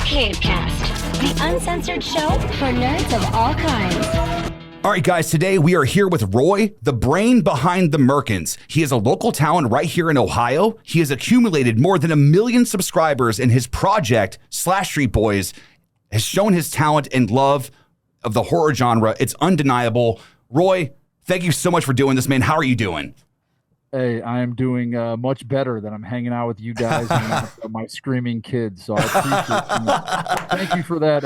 Cavecast, the uncensored show for nerds of all kinds. All right, guys, today we are here with Roy, the brain behind the Merkins. He is a local talent right here in Ohio. He has accumulated more than 1 million subscribers, and his project, Slash Street Boys, has shown his talent and love of the horror genre. It's undeniable. Roy, thank you so much for doing this, man. How are you doing? Hey, I am doing much better than I'm hanging out with you guys and my screaming kids. So I appreciate thank you for that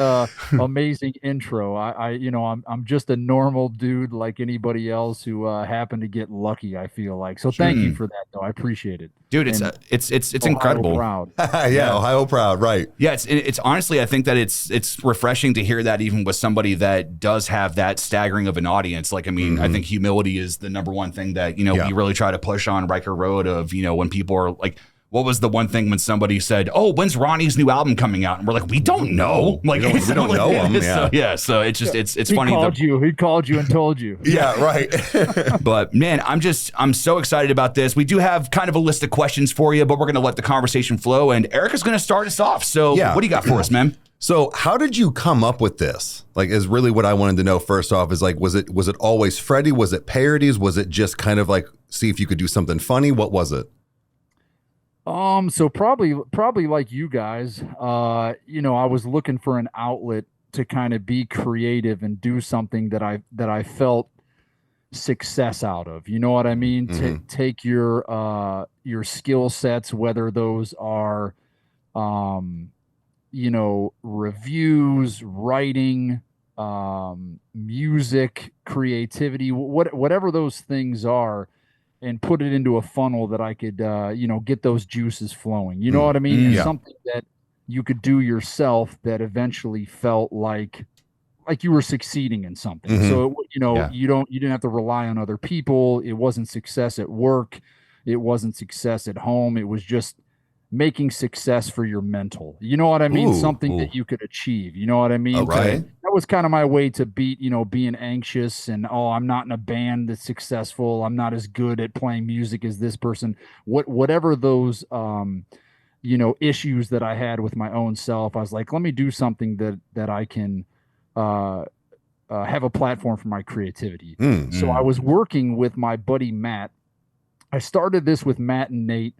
amazing intro. I'm just a normal dude like anybody else who happened to get lucky, I feel like. So thank you for that, though. I appreciate it. Dude, it's Ohio incredible. Proud. Yeah, Ohio proud, right? Yeah, it's honestly, I think that it's refreshing to hear that even with somebody that does have that staggering of an audience. Like, I mean, I think humility is the number one thing that, we really try to push on Riker Road of, when people are like, what was the one thing when somebody said, "Oh, when's Ronnie's new album coming out?" And we're like, we don't know. Like, we don't know him. Yeah. So it's just, it's funny. He called you and told you. Yeah, right. But man, I'm so excited about this. We do have kind of a list of questions for you, but we're going to let the conversation flow. And Erica's going to start us off. So what do you got for us, man? So how did you come up with this? Like, is really what I wanted to know first off is like, was it always Freddie? Was it parodies? Was it just kind of like, see if you could do something funny? What was it? So probably like you guys, I was looking for an outlet to kind of be creative and do something that I felt success out of. You know what I mean? Mm-hmm. Take your skill sets, whether those are, reviews, writing, music, creativity, whatever those things are, and put it into a funnel that I could, get those juices flowing. You know what I mean? And something that you could do yourself that eventually felt like you were succeeding in something. Mm-hmm. So, you didn't have to rely on other people. It wasn't success at work. It wasn't success at home. It was just making success for your mental. You know what I mean? Something that you could achieve. You know what I mean? Okay. That was kind of my way to beat, being anxious and, I'm not in a band that's successful. I'm not as good at playing music as this person. Whatever those, issues that I had with my own self, I was like, let me do something that I can have a platform for my creativity. So I was working with my buddy Matt. I started this with Matt and Nate.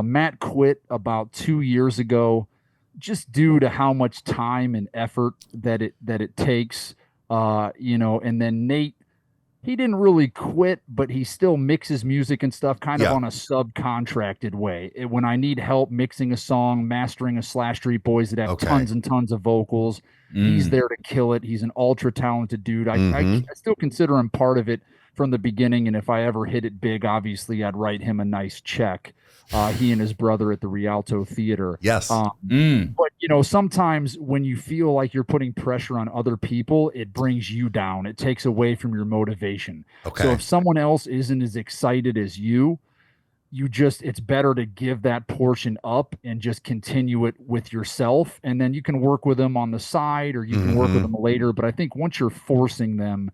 Matt quit about 2 years ago, just due to how much time and effort that it takes. And then Nate, he didn't really quit, but he still mixes music and stuff kind of on a subcontracted way. When I need help mixing a song, mastering a Slash Street Boys that have tons and tons of vocals, he's there to kill it. He's an ultra talented dude. I still consider him part of it from the beginning. And if I ever hit it big, obviously I'd write him a nice check. He and his brother at the Rialto Theater. Yes. But, sometimes when you feel like you're putting pressure on other people, it brings you down. It takes away from your motivation. Okay. So if someone else isn't as excited as you, it's better to give that portion up and just continue it with yourself. And then you can work with them on the side, or you can work with them later. But I think once you're forcing them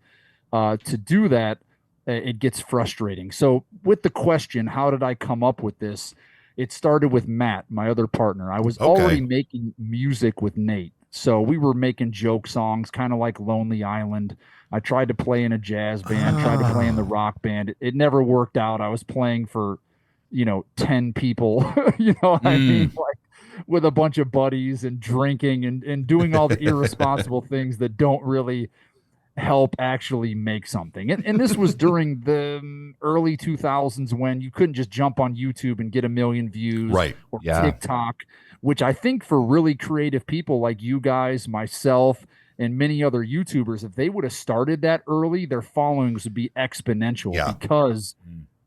to do that, it gets frustrating. So with the question, how did I come up with this? It started with Matt, my other partner. I was already making music with Nate. So we were making joke songs, kind of like Lonely Island. I tried to play in a jazz band, tried to play in the rock band. It never worked out. I was playing for, 10 people, what I mean? Like with a bunch of buddies and drinking and doing all the irresponsible things that don't really help actually make something. And this was during the early 2000s when you couldn't just jump on YouTube and get 1 million views, or TikTok, which I think for really creative people like you guys, myself, and many other YouTubers, if they would have started that early, their followings would be exponential because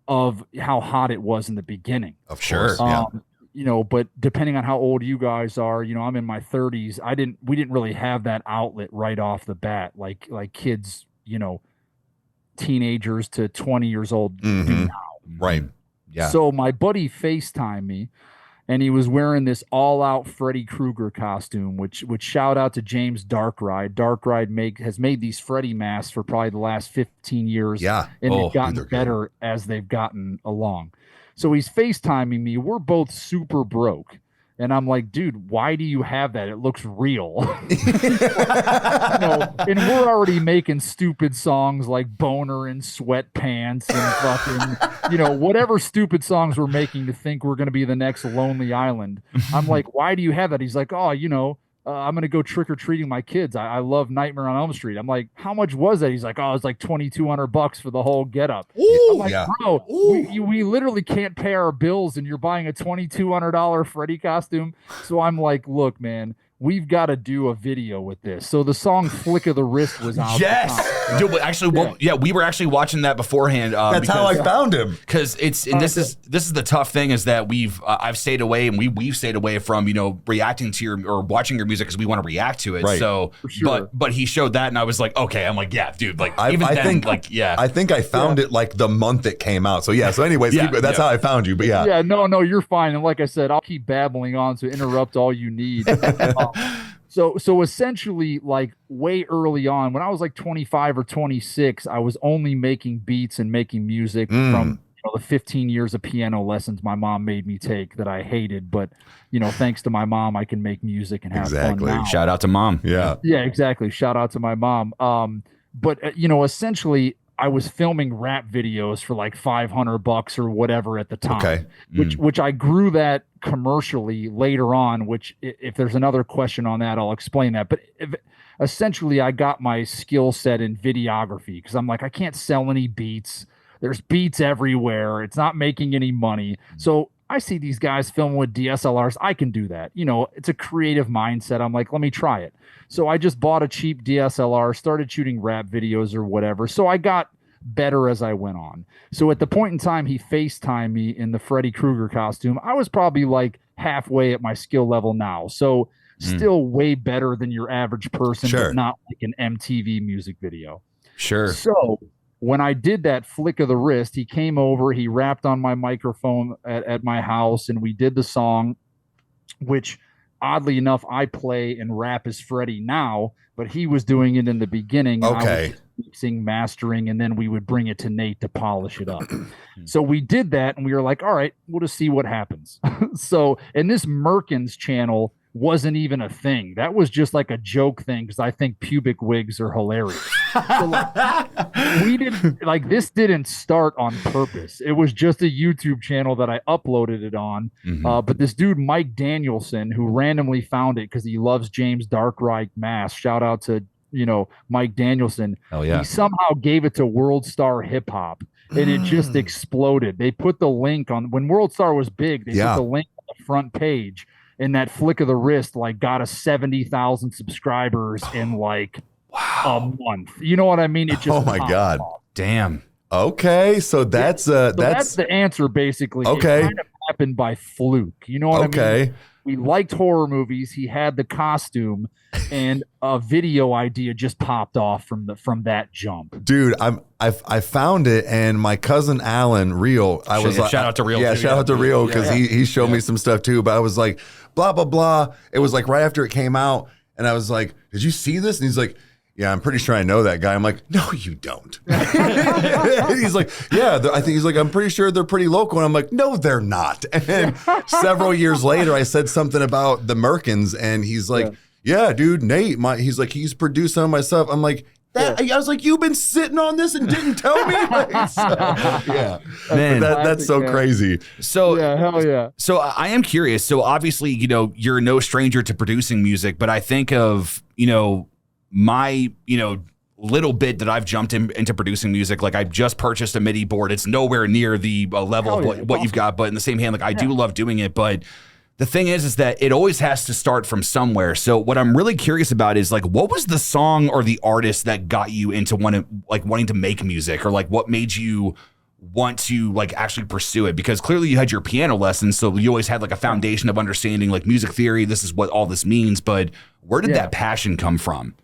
of how hot it was in the beginning. Of course. But depending on how old you guys are, I'm in my 30s. We didn't really have that outlet right off the bat, like kids, teenagers to 20 years old do now. Right. Yeah. So my buddy FaceTimed me, and he was wearing this all-out Freddy Krueger costume, which shout out to James Darkride. Darkride has made these Freddy masks for probably the last 15 years. Yeah. And they've gotten better as they've gotten along. So he's FaceTiming me. We're both super broke. And I'm like, dude, why do you have that? It looks real. And we're already making stupid songs like Boner and Sweatpants and fucking, whatever stupid songs we're making to think we're going to be the next Lonely Island. I'm like, why do you have that? He's like, oh, I'm going to go trick or treating my kids. I love Nightmare on Elm Street. I'm like, how much was that? He's like, oh, it's like $2,200 for the whole getup. I'm like, bro, we literally can't pay our bills and you're buying a $2,200 Freddy costume. So I'm like, look, man, we've got to do a video with this. So the song Flick of the Wrist was out. Yes. Dude, actually, we were actually watching that beforehand. That's how I found him. Because this is the tough thing is that I've stayed away and we've stayed away from, reacting to your or watching your music because we want to react to it. Right. So, sure. but he showed that and I was like, okay, I'm like, yeah, dude, like I think I found it like the month it came out. So yeah. So anyways, that's how I found you. But yeah. Yeah, no, you're fine. And like I said, I'll keep babbling on, so interrupt all you need. So essentially, like way early on, when I was like 25 or 26, I was only making beats and making music from the 15 years of piano lessons my mom made me take that I hated. But thanks to my mom, I can make music and have fun now. Shout out to mom. Yeah, exactly. Shout out to my mom. But essentially, I was filming rap videos for like $500 or whatever at the time. Okay. Which I grew that commercially later on, which if there's another question on that, I'll explain that. But essentially I got my skill set in videography because I'm like, I can't sell any beats. There's beats everywhere. It's not making any money. So I see these guys filming with DSLRs. I can do that. It's a creative mindset. I'm like, let me try it. So I just bought a cheap DSLR, started shooting rap videos or whatever. So I got better as I went on. So at the point in time he FaceTimed me in the Freddy Krueger costume, I was probably like halfway at my skill level now. So still way better than your average person, but not like an MTV music video. Sure. So when I did that Flick of the Wrist, he came over, he rapped on my microphone at my house, and we did the song, which oddly enough, I play and rap as Freddy now, but he was doing it in the beginning. Okay. I was mixing, mastering, and then we would bring it to Nate to polish it up. So we did that, and we were like, all right, we'll just see what happens. So, and this Merkins channel wasn't even a thing. That was just like a joke thing because I think pubic wigs are hilarious. So this didn't start on purpose. It was just a YouTube channel that I uploaded it on. But this dude, Mike Danielson, who randomly found it because he loves James Darkreich Mass. Shout out to, Mike Danielson. Oh, yeah. He somehow gave it to World Star Hip Hop and it just exploded. They put the link on when World Star was big. They put the link on the front page. And that Flick of the Wrist got us 70,000 subscribers in like a month. You know what I mean? It just God, damn. Okay, so that's the answer basically. Okay, it kind of happened by fluke. You know what I mean? We liked horror movies. He had the costume, and a video idea just popped off from that jump. Dude, I found it, and my cousin Alan Real. I was like, shout out to Real. Yeah, shout out to Real because he showed me some stuff too. But I was like, blah blah blah. It was like right after it came out, and I was like, did you see this? And he's like, yeah, I'm pretty sure I know that guy. I'm like, no, you don't. He's like, yeah, I think he's like, I'm pretty sure they're pretty local. And I'm like, no, they're not. And several years later, I said something about the Merkins, and he's like, yeah, dude, Nate, he's like, he's produced some of my stuff. I'm like, I was like, you've been sitting on this and didn't tell me? Man, that's so crazy. So hell yeah. So I am curious. So obviously, you're no stranger to producing music, but I think of, my, little bit that I've jumped into producing music. Like I just purchased a MIDI board. It's nowhere near the level of what you've got, but in the same hand, like I do love doing it. But the thing is that it always has to start from somewhere. So what I'm really curious about is like, what was the song or the artist that got you into wanting to make music, or like what made you want to like actually pursue it? Because clearly you had your piano lessons, so you always had like a foundation of understanding like music theory. This is what all this means. But where did that passion come from?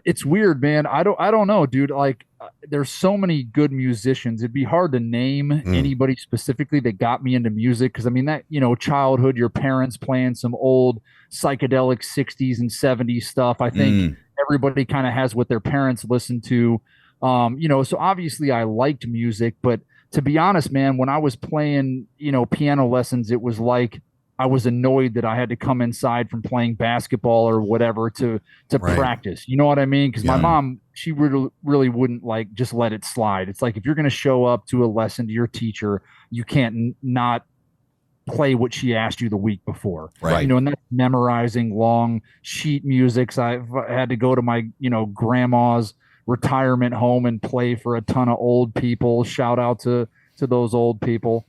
It's weird, man. I don't know, dude. Like there's so many good musicians. It'd be hard to name anybody specifically that got me into music. Cause I mean that, childhood, your parents playing some old psychedelic 60s and 70s stuff. I think everybody kind of has what their parents listened to. So obviously I liked music, but to be honest, man, when I was playing, piano lessons, it was like I was annoyed that I had to come inside from playing basketball or whatever to practice. You know what I mean? Because my mom, she really wouldn't like just let it slide. It's like, if you're going to show up to a lesson to your teacher, you can't not play what she asked you the week before. Right. You know, and that's memorizing long sheet musics. I had to go to my, grandma's retirement home and play for a ton of old people. Shout out to those old people.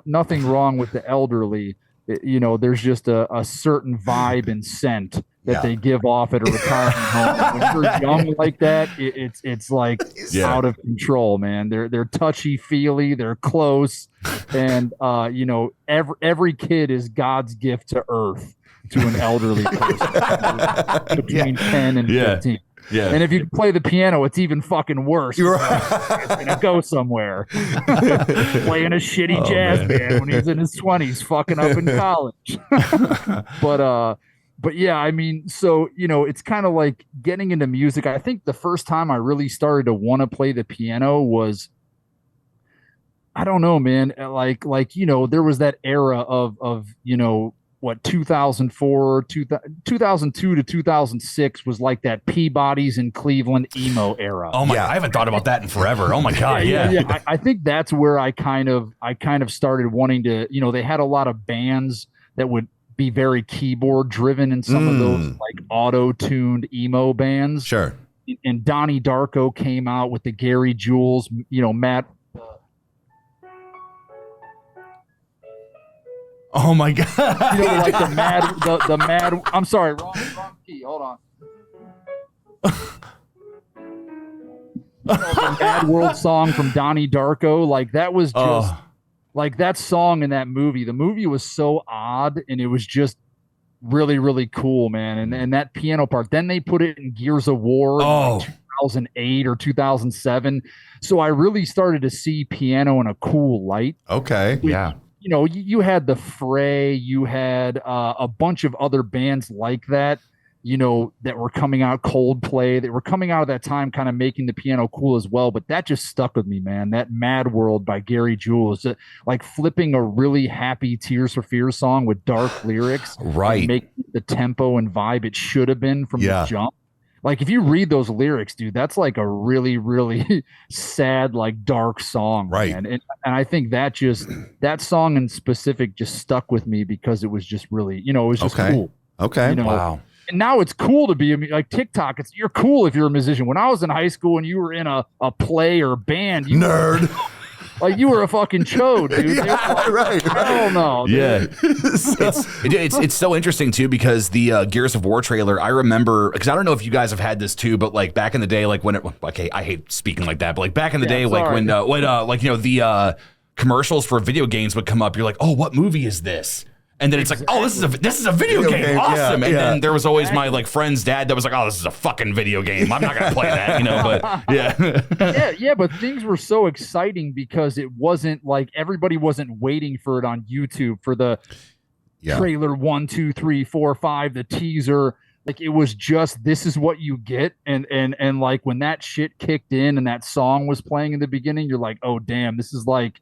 Nothing wrong with the elderly. There's just a certain vibe and scent that they give off at a retirement home. When you're young like that, it's like out of control, man. They're touchy feely, they're close, and every kid is God's gift to earth to an elderly person between 10 and 15. Yeah. And if you play the piano, it's even fucking worse. It's gonna go somewhere. Playing a shitty jazz band when he's in his 20s, fucking up in college. But yeah, I mean, so it's kind of like getting into music. I think the first time I really started to want to play the piano was, I don't know, man. Like there was that era of 2004, 2002 to 2006 was like that Peabody's in Cleveland emo era. Oh my God, I haven't thought about that in forever. Oh my God, yeah. I think that's where I kind of started wanting to. They had a lot of bands that would be very keyboard driven, and some of those like auto-tuned emo bands. Sure. And Donnie Darko came out with the Gary Jules, Matt. Oh my God! Like the mad. I'm sorry, wrong key. Hold on. The Mad World song from Donnie Darko, like that was just like that song in that movie. The movie was so odd, and it was just really, really cool, man. And that piano part. Then they put it in Gears of War. In like 2008 or 2007. So I really started to see piano in a cool light. Okay. Yeah. You had the Fray, you had a bunch of other bands like that, that were coming out, Coldplay, that were coming out of that time, kind of making the piano cool as well. But that just stuck with me, man. That Mad World by Gary Jules, like flipping a really happy Tears for Fears song with dark lyrics, right? Make the tempo and vibe it should have been from the jump. Like, if you read those lyrics, dude, that's like a really, really sad, like dark song. Right. Man. And I think that song in specific just stuck with me because it was just really, it was just cool. Okay. Wow. And now it's cool to be like TikTok. You're cool if you're a musician. When I was in high school and you were in a play or band, nerd. Like, you were a fucking chode, dude. Right. Hell no. Dude. Yeah. It's so interesting too, because the Gears of War trailer, I remember, because I don't know if you guys have had this too, but like back in the day, like I hate speaking like that, but like back in the day, like when the commercials for video games would come up, you're like, oh, what movie is this? And then it's like, oh, this is a video game. Awesome. And then there was always my like friend's dad that was like, oh, this is a fucking video game. I'm not going to play that, but yeah. yeah, but things were so exciting because it wasn't like everybody wasn't waiting for it on YouTube for the trailer 1, 2, 3, 4, 5, the teaser. Like, it was just, this is what you get. And like when that shit kicked in and that song was playing in the beginning, you're like, oh, damn, this is like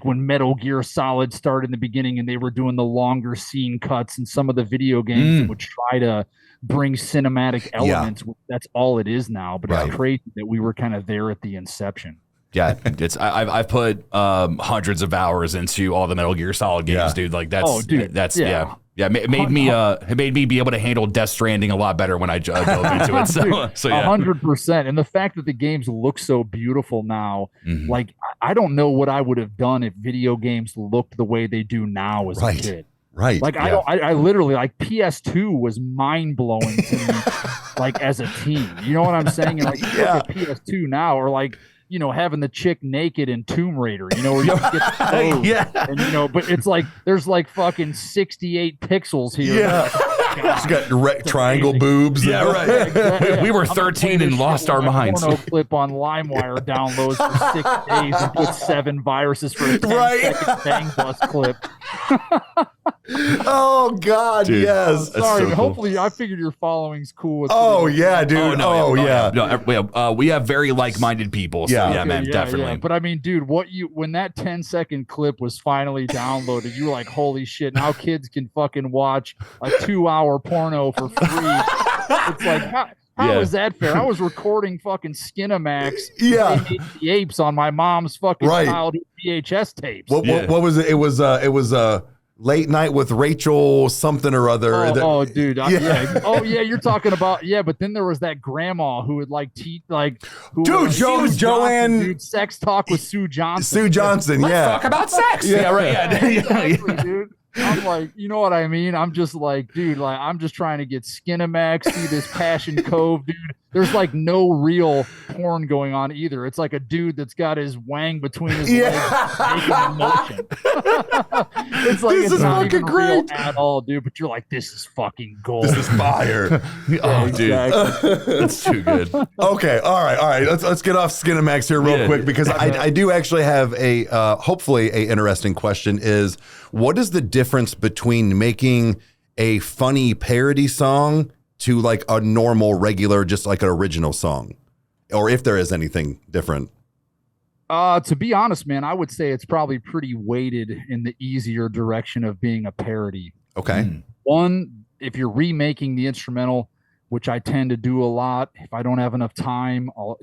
when Metal Gear Solid started in the beginning and they were doing the longer scene cuts, and some of the video games that would try to bring cinematic elements. That's all it is now, but it's crazy that we were kind of there at the inception. Yeah, I've put hundreds of hours into all the Metal Gear Solid games, dude. Like it made me be able to handle Death Stranding a lot better when I dove into it. So 100%. And the fact that the games look so beautiful now, like, I don't know what I would have done if video games looked the way they do now as a kid. Right. Like, I literally, like, PS2 was mind blowing to me, like, as a teen. You know what I'm saying? And like, you look at PS2 now, or like, having the chick naked in Tomb Raider, where you get the clothes, and but it's like there's like fucking 68 pixels here. She's got triangle boobs. Yeah, right. Exactly. We were 13 and lost our minds. Porno clip on LimeWire downloads for 6 days and put 7 viruses for a 10-second bang bus clip. Oh God, dude, yes. Sorry, so cool. hopefully I figured your following's cool. Oh yeah, dude. Oh, yeah. No, we have very like-minded people. So Yeah. yeah, man, definitely. Yeah. But I mean, dude, when that 10-second clip was finally downloaded, you were like, holy shit, now kids can fucking watch a 2-hour porno for free. It's like, how is that fair? I was recording fucking Skinamax. Yeah. The apes on my mom's fucking childhood VHS tapes. What was it? It was Late Night with Rachel something or other. Oh, dude. Oh, yeah. You're talking about, but then there was that grandma who would Joanne. Dude, sex talk with Sue Johnson. Sue Johnson, Let's talk about sex. Yeah, right. Yeah. Exactly, dude. I'm like, you know what I mean? I'm just like, dude, like I'm just trying to get Skinamax, see this Passion Cove, dude. There's like no real porn going on either. It's like a dude that's got his wang between his legs making a motion. It's like this it's is not fucking even great real at all, dude. But you're like, this is fucking gold. This is fire. Dude, that's too good. Okay, all right. Let's get off Skinamax here real quick because I do actually have a hopefully a interesting question. Is what is the difference between making a funny parody song to like a normal, regular, just like an original song, or if there is anything different? To be honest, man, I would say it's probably pretty weighted in the easier direction of being a parody. Okay. One, if you're remaking the instrumental, which I tend to do a lot, if I don't have enough time, I'll,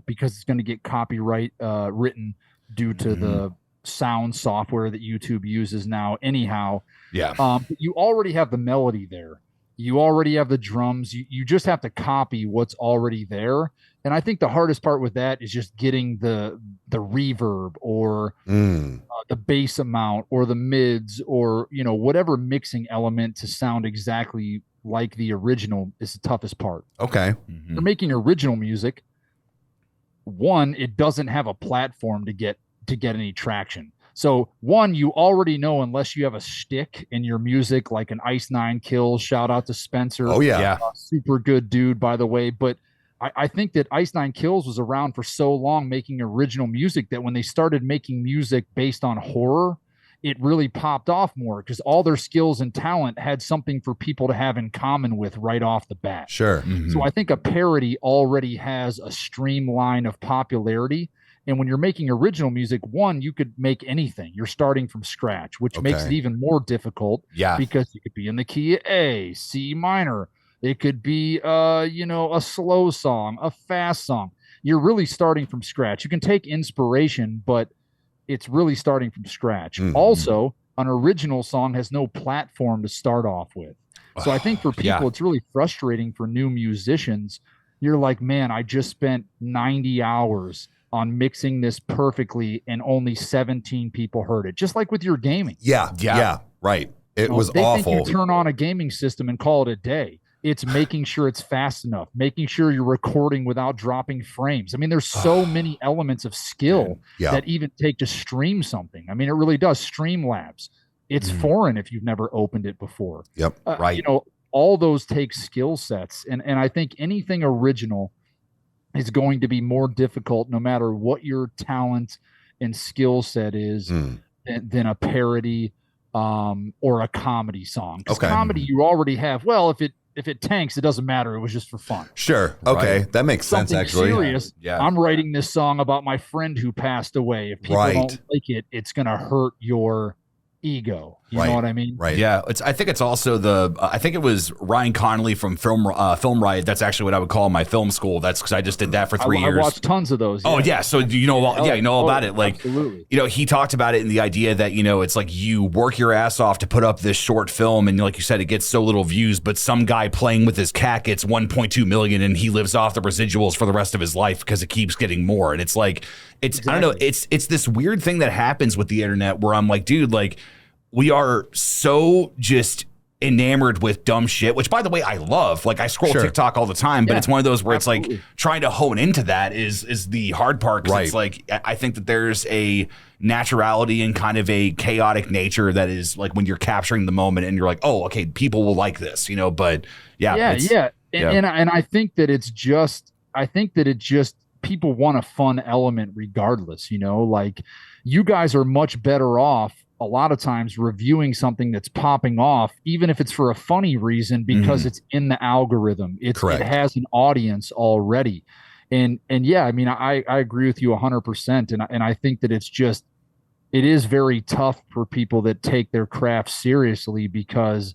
because it's going to get copyright written due to the sound software that YouTube uses now. Anyhow, you already have the melody there. You already have the drums. You just have to copy what's already there. And I think the hardest part with that is just getting the reverb or the bass amount or the mids or, whatever mixing element to sound exactly like the original is the toughest part. Okay. You're making original music. One, it doesn't have a platform to get any traction. So one, you already know, unless you have a shtick in your music, like an Ice Nine Kills, shout out to Spencer. Oh yeah. Super good dude, by the way. But I think that Ice Nine Kills was around for so long making original music that when they started making music based on horror, it really popped off more because all their skills and talent had something for people to have in common with right off the bat. Sure. So I think a parody already has a streamline of popularity. And when you're making original music, one, you could make anything. You're starting from scratch, which makes it even more difficult. Yeah. Because you could be in the key of A, C minor. It could be, a slow song, a fast song. You're really starting from scratch. You can take inspiration, but it's really starting from scratch. Also, an original song has no platform to start off with. So I think for people, it's really frustrating for new musicians. You're like, man, I just spent 90 hours on mixing this perfectly and only 17 people heard it. Just like with your gaming. Yeah, right. It was they awful. Think you turn on a gaming system and call it a day. It's making sure it's fast enough, making sure you're recording without dropping frames. I mean, there's so many elements of skill that even take to stream something. I mean, it really does. Streamlabs. It's foreign if you've never opened it before. Yep. Right. All those take skill sets. And I think anything original is going to be more difficult no matter what your talent and skill set is than a parody or a comedy song. Because comedy you already have. Well, if it tanks, it doesn't matter. It was just for fun. Sure. Okay. Right. That makes sense, actually. Serious. Yeah. I'm writing this song about my friend who passed away. If people don't like it, it's going to hurt your ego. You know what I mean? Right. Yeah. I think it's also I think it was Ryan Connolly from Film Riot. That's actually what I would call my film school. That's because I just did that for 3 years. I watched tons of those. Oh yeah. So you know all about it. Like, absolutely. He talked about it in the idea that, it's like you work your ass off to put up this short film. And like you said, it gets so little views, but some guy playing with his cat gets 1.2 million and he lives off the residuals for the rest of his life because it keeps getting more. And it's like, I don't know. It's this weird thing that happens with the internet where I'm like, dude, like, we are so just enamored with dumb shit, which by the way I love. Like I scroll TikTok all the time, but it's one of those where it's like trying to hone into that is the hard part, because it's like I think that there's a naturality and kind of a chaotic nature that is like when you're capturing the moment and you're like, oh, okay, people will like this, but and I think that it just people want a fun element regardless, like you guys are much better off a lot of times reviewing something that's popping off, even if it's for a funny reason, because it's in the algorithm. It has an audience already. And yeah, I mean, I agree with you 100%. And I think that it is very tough for people that take their craft seriously, because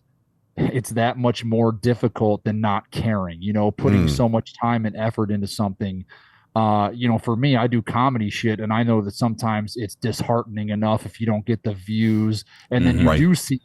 it's that much more difficult than not caring, putting so much time and effort into something. For me, I do comedy shit, and I know that sometimes it's disheartening enough if you don't get the views, and then you do see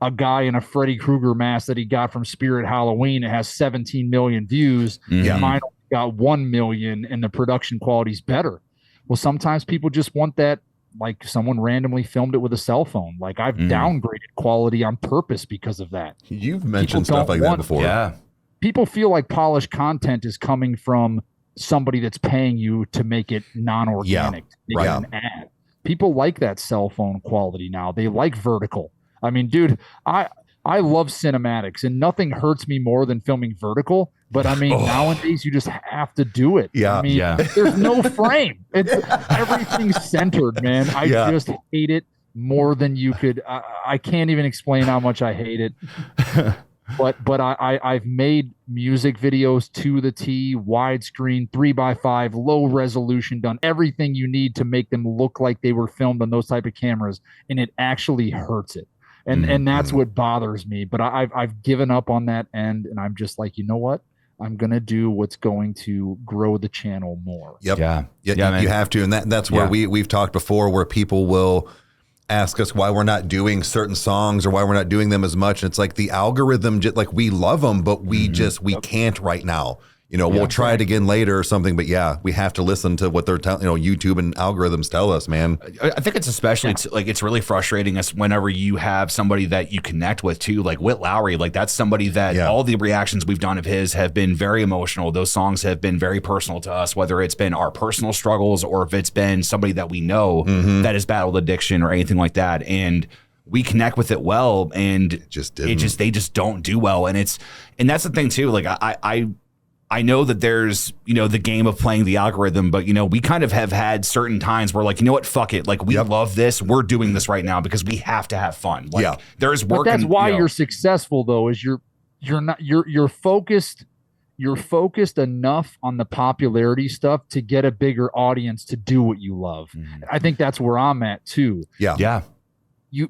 a guy in a Freddy Krueger mask that he got from Spirit Halloween. It has 17 million views. Mine only got 1 million, and the production quality's better. Well, sometimes people just want that, like someone randomly filmed it with a cell phone. Like I've downgraded quality on purpose because of that. You've mentioned stuff like that before. Yeah. People feel like polished content is coming from somebody that's paying you to make it non-organic, an ad. People like that cell phone quality now. They like vertical. I mean, dude, I love cinematics, and nothing hurts me more than filming vertical. But I mean, nowadays you just have to do it. Yeah, I mean, there's no frame. It's everything's centered, man. I just hate it more than you could. I can't even explain how much I hate it. But I've made music videos to the T, widescreen, 3x5, low resolution, done everything you need to make them look like they were filmed on those type of cameras, and it actually hurts it. And that's what bothers me. But I've given up on that end, and I'm just like, you know what? I'm gonna do what's going to grow the channel more. Yep. Yeah, you have to, and that's where we've talked before, where people will ask us why we're not doing certain songs or why we're not doing them as much. And it's like the algorithm, just like we love them, but we can't right now. We'll try it again later or something, but we have to listen to what they're telling, YouTube and algorithms tell us, man. I think it's especially it's really frustrating us whenever you have somebody that you connect with too, like Whit Lowry. Like that's somebody that all the reactions we've done of his have been very emotional. Those songs have been very personal to us, whether it's been our personal struggles or if it's been somebody that we know that has battled addiction or anything like that. And we connect with it well, and they just don't do well. And that's the thing too. Like I know that there's, the game of playing the algorithm, but, we kind of have had certain times where like, you know what, fuck it. Like we love this. We're doing this right now because we have to have fun. Like there's work. But that's why you're successful though, is you're focused enough on the popularity stuff to get a bigger audience to do what you love. I think that's where I'm at too. Yeah.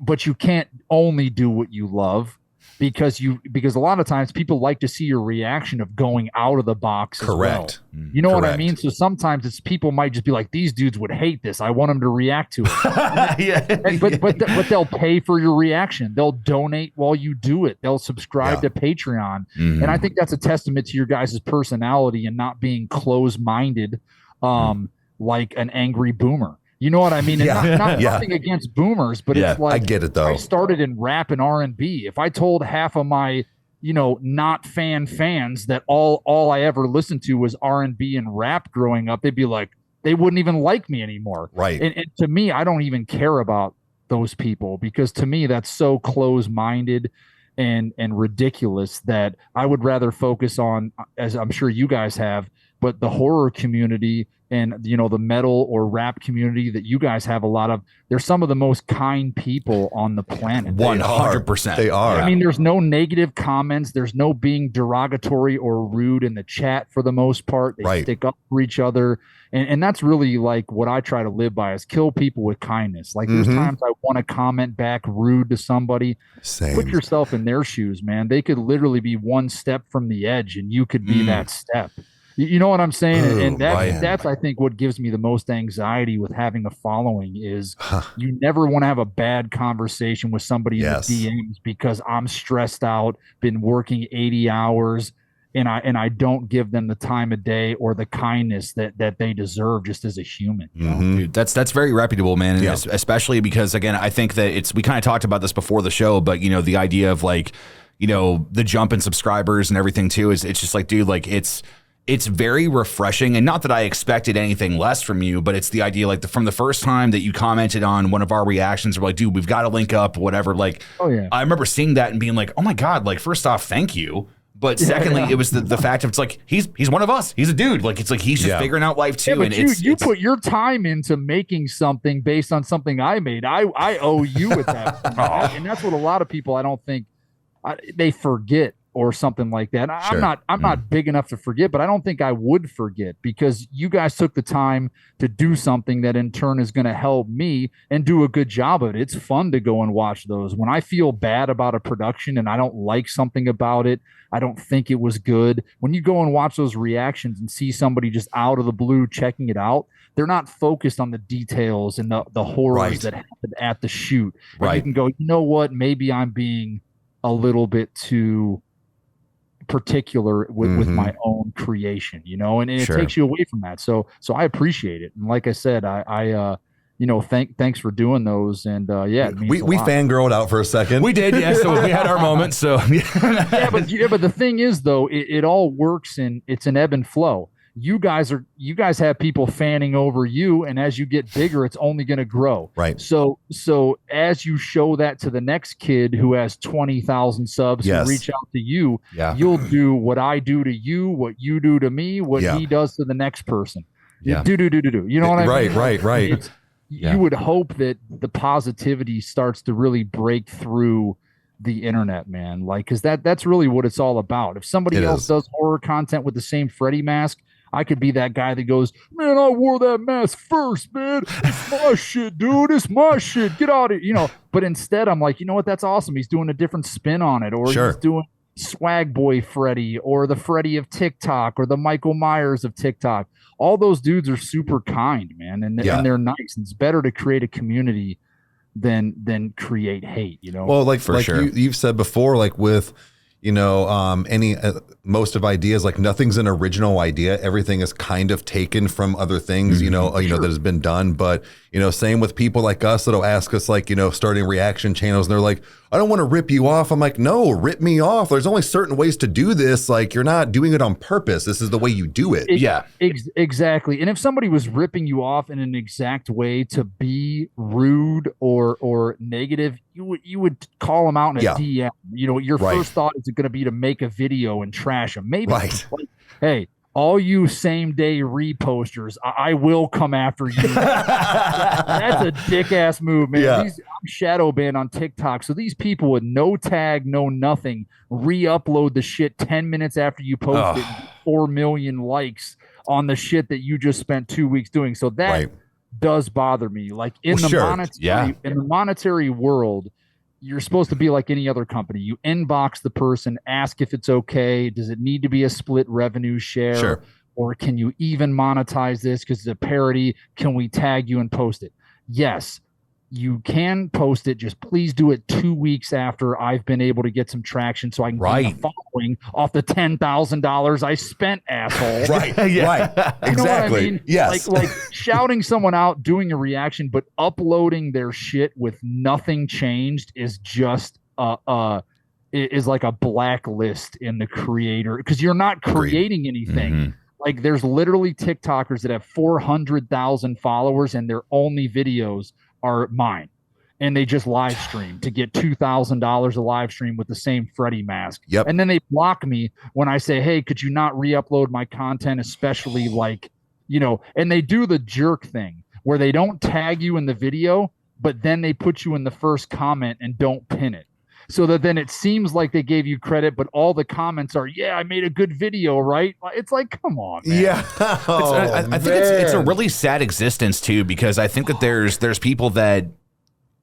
But you can't only do what you love. Because a lot of times people like to see your reaction of going out of the box. Correct. As well. You know what I mean? So sometimes it's people might just be like, these dudes would hate this. I want them to react to it. But they'll pay for your reaction. They'll donate while you do it. They'll subscribe to Patreon. And I think that's a testament to your guys' personality and not being closed-minded like an angry boomer. You know what I mean? And nothing against boomers, but it's like, I get it though. I started in rap and R&B. If I told half of my, not fans that all I ever listened to was R&B and rap growing up, they'd be like, they wouldn't even like me anymore. Right. And to me, I don't even care about those people, because to me, that's so close-minded and ridiculous that I would rather focus on, as I'm sure you guys have, but the horror community and the metal or rap community that you guys have a lot of. They're some of the most kind people on the planet. 100%. They are. I mean, there's no negative comments. There's no being derogatory or rude in the chat for the most part. They stick up for each other. And that's really like what I try to live by, is kill people with kindness. Like there's times I want to comment back rude to somebody. Same. Put yourself in their shoes, man. They could literally be one step from the edge and you could be that step. You know what I'm saying? And that's, I think, what gives me the most anxiety with having a following is you never want to have a bad conversation with somebody in the DMs because I'm stressed out, been working 80 hours, and I don't give them the time of day or the kindness that they deserve just as a human. You know? Dude, that's very reputable, man. And especially because, again, I think that we kind of talked about this before the show, but, the idea of like, the jump in subscribers and everything too. It's just like, dude, like it's very refreshing, and not that I expected anything less from you, but it's the idea, like from the first time that you commented on one of our reactions, we're like, dude, we've got to link up, whatever. Like, oh yeah, I remember seeing that and being like, oh my God, like first off, thank you. But secondly, it was the fact of it's like he's one of us. He's a dude. Like it's like he's just figuring out life too. Yeah, but and you put your time into making something based on something I made. I owe you with that, and that's what a lot of people I don't think they forget. Or something like that. I'm not big enough to forget, but I don't think I would forget because you guys took the time to do something that in turn is going to help me and do a good job of it. It's fun to go and watch those. When I feel bad about a production and I don't like something about it, I don't think it was good. When you go and watch those reactions and see somebody just out of the blue checking it out, they're not focused on the details and the horrors that happened at the shoot. And you can go, you know what? Maybe I'm being a little bit too particular with my own creation, and it takes you away from that. So I appreciate it. And like I said, I thanks for doing those. And we fangirled out for a second. We did. Yeah. So we had our moment. So but the thing is though, it all works it's an ebb and flow. You guys have people fanning over you, and as you get bigger, it's only going to grow. Right. So as you show that to the next kid who has 20,000 subs and reach out to you, you'll do what I do to you, what you do to me, what he does to the next person. Yeah. Do. You know what I mean? Right. You would hope that the positivity starts to really break through the internet, man. Like, because that's really what it's all about. If somebody else does horror content with the same Freddy mask, I could be that guy that goes, man, I wore that mask first, man. It's my shit, dude. It's my shit. Get out of it, But instead, I'm like, you know what? That's awesome. He's doing a different spin on it. Or he's doing Swag Boy Freddy or the Freddy of TikTok or the Michael Myers of TikTok. All those dudes are super kind, man. And they're nice. It's better to create a community than create hate, Well, like sure. You've said before, like with most of ideas, like nothing's an original idea. Everything is kind of taken from other things, that has been done. But, same with people like us that'll ask us, like, starting reaction channels. And they're like, I don't want to rip you off. I'm like, no, rip me off. There's only certain ways to do this. Like, you're not doing it on purpose. This is the way you do it. Exactly. And if somebody was ripping you off in an exact way to be rude or negative, you would call them out in a DM. Your first thought is going to be to make a video and trash them. Maybe, hey, all you same day reposters, I will come after you. That's a dick ass move, man. I'm shadow banned on TikTok. So these people with no tag, no nothing, re-upload the shit 10 minutes after you post it, 4 million likes on the shit that you just spent 2 weeks doing. So that does bother me. Like in the monetary world, you're supposed to be like any other company. You inbox the person, ask if it's okay. Does it need to be a split revenue share? Sure. Or can you even monetize this because it's a parody? Can we tag you and post it? Yes, you can post it. Just please do it 2 weeks after I've been able to get some traction so I can get a following off the $10,000 I spent, asshole. Right. Exactly. You know what I mean? Yes. Like shouting someone out, doing a reaction, but uploading their shit with nothing changed is just is like a blacklist in the creator because you're not creating anything. Mm-hmm. Like there's literally TikTokers that have 400,000 followers and their only videos are mine, and they just live stream to get $2,000 a live stream with the same Freddy mask. Yep. And then they block me when I say, hey, could you not re-upload my content, especially like, and they do the jerk thing where they don't tag you in the video, but then they put you in the first comment and don't pin it. So that then it seems like they gave you credit, but all the comments are, yeah, I made a good video, right? It's like, come on, man. Yeah. I think it's a really sad existence too, because I think that there's people that,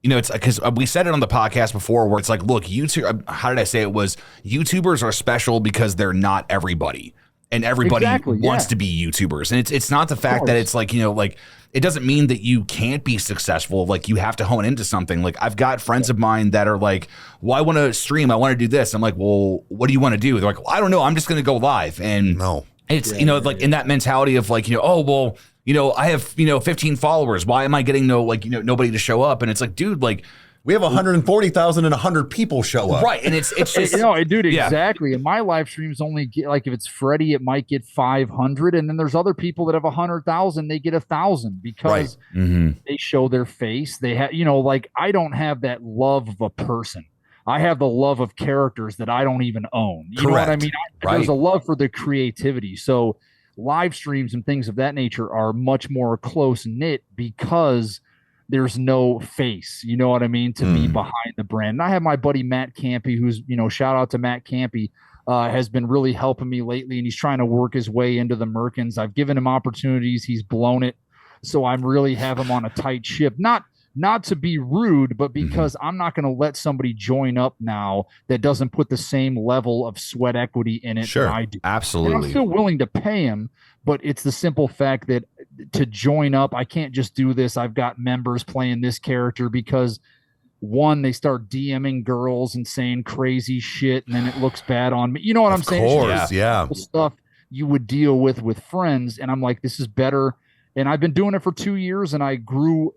it's because we said it on the podcast before where it's like, look, YouTube, how did I say it was YouTubers are special because they're not everybody. And everybody wants to be YouTubers. And it's not the fact that it's like, like it doesn't mean that you can't be successful. Like you have to hone into something. Like I've got friends of mine that are like, well, I want to stream. I want to do this. I'm like, well, what do you want to do? They're like, well, I don't know. I'm just going to go live. And it's, like in that mentality of like, oh, well, I have, 15 followers. Why am I getting nobody to show up? And it's like, dude, like, We have 140,000 and 100 people show up. Right. And it's just, dude, exactly. And my live streams only get, like, if it's Freddie, it might get 500. And then there's other people that have 100,000, they get 1,000 because they show their face. They have, like, I don't have that love of a person. I have the love of characters that I don't even own. You know what I mean? There's a love for the creativity. So live streams and things of that nature are much more close knit because there's no face, you know what I mean, to be behind the brand. And I have my buddy Matt Campy, who's, shout out to Matt Campy, has been really helping me lately, and he's trying to work his way into the Merkins. I've given him opportunities. He's blown it. So I'm really have him on a tight ship. Not to be rude, but because I'm not going to let somebody join up now that doesn't put the same level of sweat equity in it that I do. Absolutely. And I'm still willing to pay him, but it's the simple fact that to join up, I can't just do this. I've got members playing this character because, one, they start DMing girls and saying crazy shit, and then it looks bad on me. You know what I'm saying? Of course, yeah. Stuff you would deal with friends, and I'm like, this is better. And I've been doing it for 2 years, and I grew,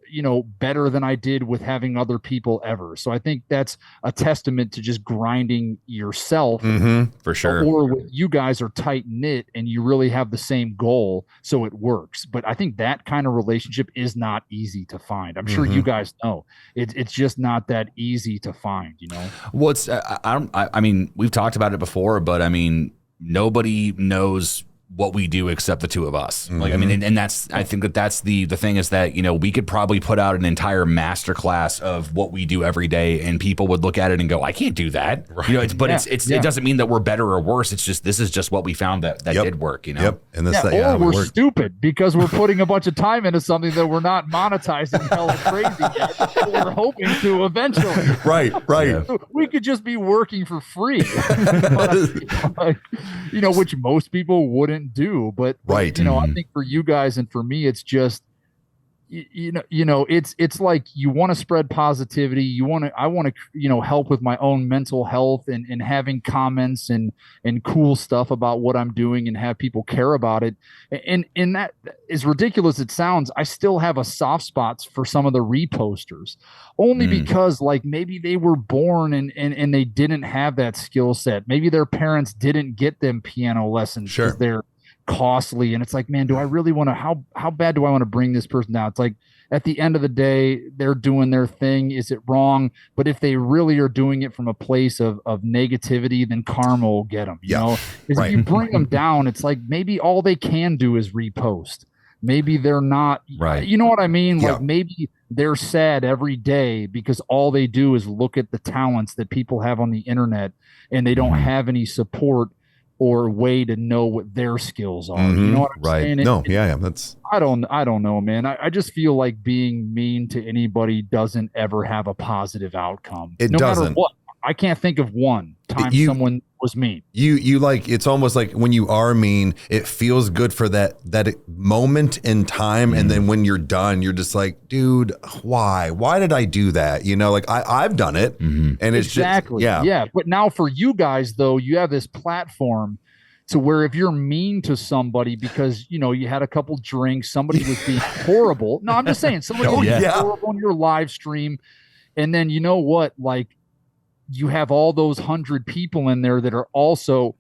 better than I did with having other people ever. So I think that's a testament to just grinding yourself. For sure. Or with you guys are tight knit and you really have the same goal, so it works. But I think that kind of relationship is not easy to find. I'm sure you guys know it's just not that easy to find. Well, it's I mean, we've talked about it before, but I mean, nobody knows what we do except the two of us. Like, I mean, and that's, I think that's the thing is that, we could probably put out an entire masterclass of what we do every day, and people would look at it and go, I can't do that. Right. It doesn't mean that we're better or worse. It's just, this is just what we found that did work, Yep. And this, or we're stupid because we're putting a bunch of time into something that we're not monetizing hella crazy yet. We're hoping to eventually. Right. Yeah. We could just be working for free, which most people wouldn't do, but I think for you guys and for me, it's just it's like you want to spread positivity. I want to help with my own mental health and having comments and cool stuff about what I'm doing and have people care about it. And that, as ridiculous as it sounds, I still have a soft spot for some of the reposters, only because like maybe they were born and they didn't have that skill set. Maybe their parents didn't get them piano lessons because they're costly, and it's like, man, do I really want to, how bad do I want to bring this person down? It's like, at the end of the day, they're doing their thing. Is it wrong? But if they really are doing it from a place of negativity, then karma will get them. If you bring them down, it's like maybe all they can do is repost. Maybe they're not right. You know what I mean? Like maybe they're sad every day because all they do is look at the talents that people have on the internet, and they don't have any support or way to know what their skills are. You know what I'm saying? That's I don't know, man. I just feel like being mean to anybody doesn't ever have a positive outcome. It doesn't. Matter what. I can't think of one time someone was mean. You like, it's almost like when you are mean, it feels good for that moment in time, and then when you're done, you're just like, dude, why did I do that? Like I've done it, and it's exactly just But now for you guys though, you have this platform to where if you're mean to somebody because you had a couple drinks, somebody was being horrible. No, I'm just saying somebody was horrible on your live stream, and then like, you have all those 100 people in there that are also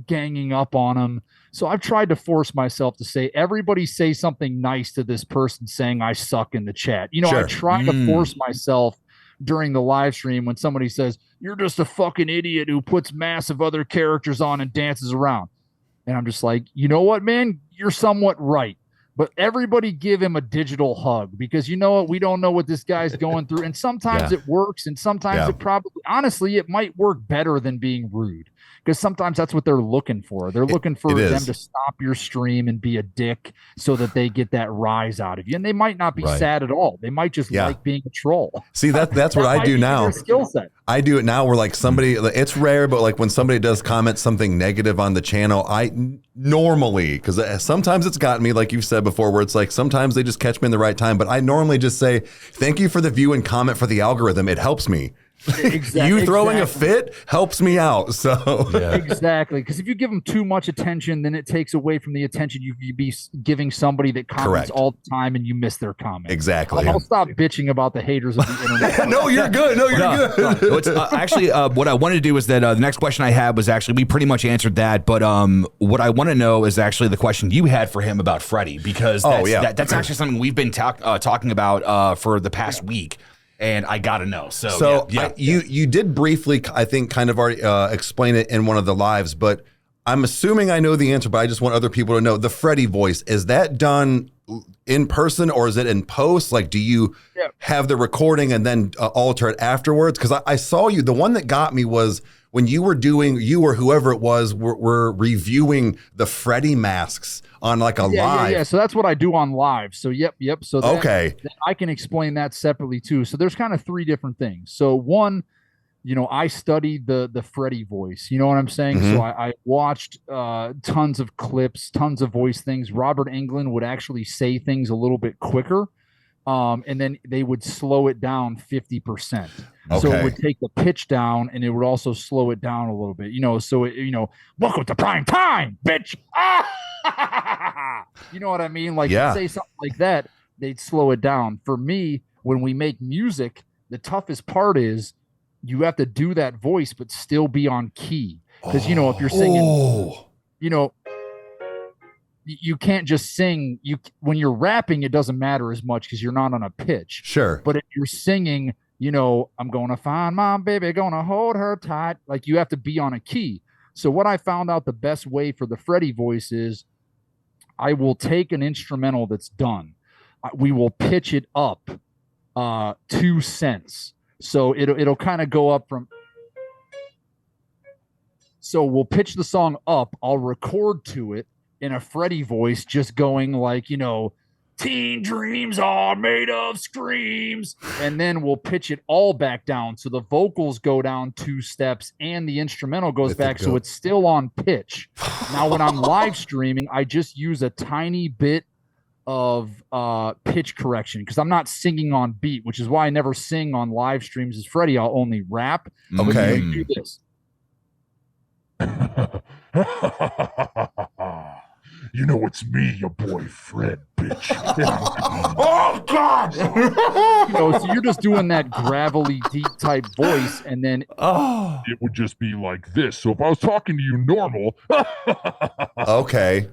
ganging up on them. So I've tried to force myself to say, everybody say something nice to this person saying I suck in the chat. I try to force myself during the live stream when somebody says, you're just a fucking idiot who puts massive other characters on and dances around. And I'm just like, you know what, man, you're somewhat right. But everybody give him a digital hug because we don't know what this guy's going through. And sometimes it works, and sometimes it probably, honestly, it might work better than being rude. Because sometimes that's what they're looking for. They're looking for them to stop your stream and be a dick so that they get that rise out of you. And they might not be sad at all. They might just like being a troll. See, that's what I do now. Skill set. I do it now where like somebody, it's rare, but like when somebody does comment something negative on the channel, I normally, because sometimes it's gotten me, like you've said before, where it's like sometimes they just catch me in the right time. But I normally just say, thank you for the view and comment for the algorithm. It helps me. You throwing a fit helps me out. So exactly, because if you give them too much attention, then it takes away from the attention you'd be giving somebody that comments all the time, and you miss their comment. Exactly. I'll stop bitching about the haters of the internet. No, you're good. No, you're good. It's, actually, what I wanted to do is that the next question I had was actually we pretty much answered that, but what I want to know is actually the question you had for him about Freddie, because that's actually something we've been talking about for the past week. And I gotta know. So you did briefly, I think, kind of already explain it in one of the lives, but I'm assuming I know the answer. But I just want other people to know the Freddie voice. Is that done in person or is it in post? Like, do you have the recording and then alter it afterwards? Because I saw you. The one that got me was when you were whoever it was were reviewing the Freddie masks on like a live. Yeah. So that's what I do on live. So yep. So then I can explain that separately too. So there's kind of three different things. So one, I studied the Freddie voice. You know what I'm saying? So I watched tons of clips, tons of voice things. Robert Englund would actually say things a little bit quicker. And then they would slow it down 50%. So it would take the pitch down and it would also slow it down a little bit, so welcome to prime time, bitch. You know what I mean? Like say something like that, they'd slow it down. For me, when we make music, the toughest part is you have to do that voice, but still be on key. Because, if you're singing, you can't just sing. When you're rapping, it doesn't matter as much because you're not on a pitch. Sure. But if you're singing, I'm going to find my baby, going to hold her tight. Like you have to be on a key. So what I found out the best way for the Freddie voice is I will take an instrumental that's done. We will pitch it up 2 cents. So it'll kind of go up from. So we'll pitch the song up. I'll record to it in a Freddie voice, just going like, teen dreams are made of screams. And then we'll pitch it all back down. So the vocals go down 2 steps and the instrumental goes back. So it's still on pitch. Now, when I'm live streaming, I just use a tiny bit of pitch correction because I'm not singing on beat, which is why I never sing on live streams as Freddie. I'll only rap. Okay. Do this. It's me, your boy Fred, bitch. Oh, God! So you're just doing that gravelly, deep type voice, and then it would just be like this. So if I was talking to you normal, okay.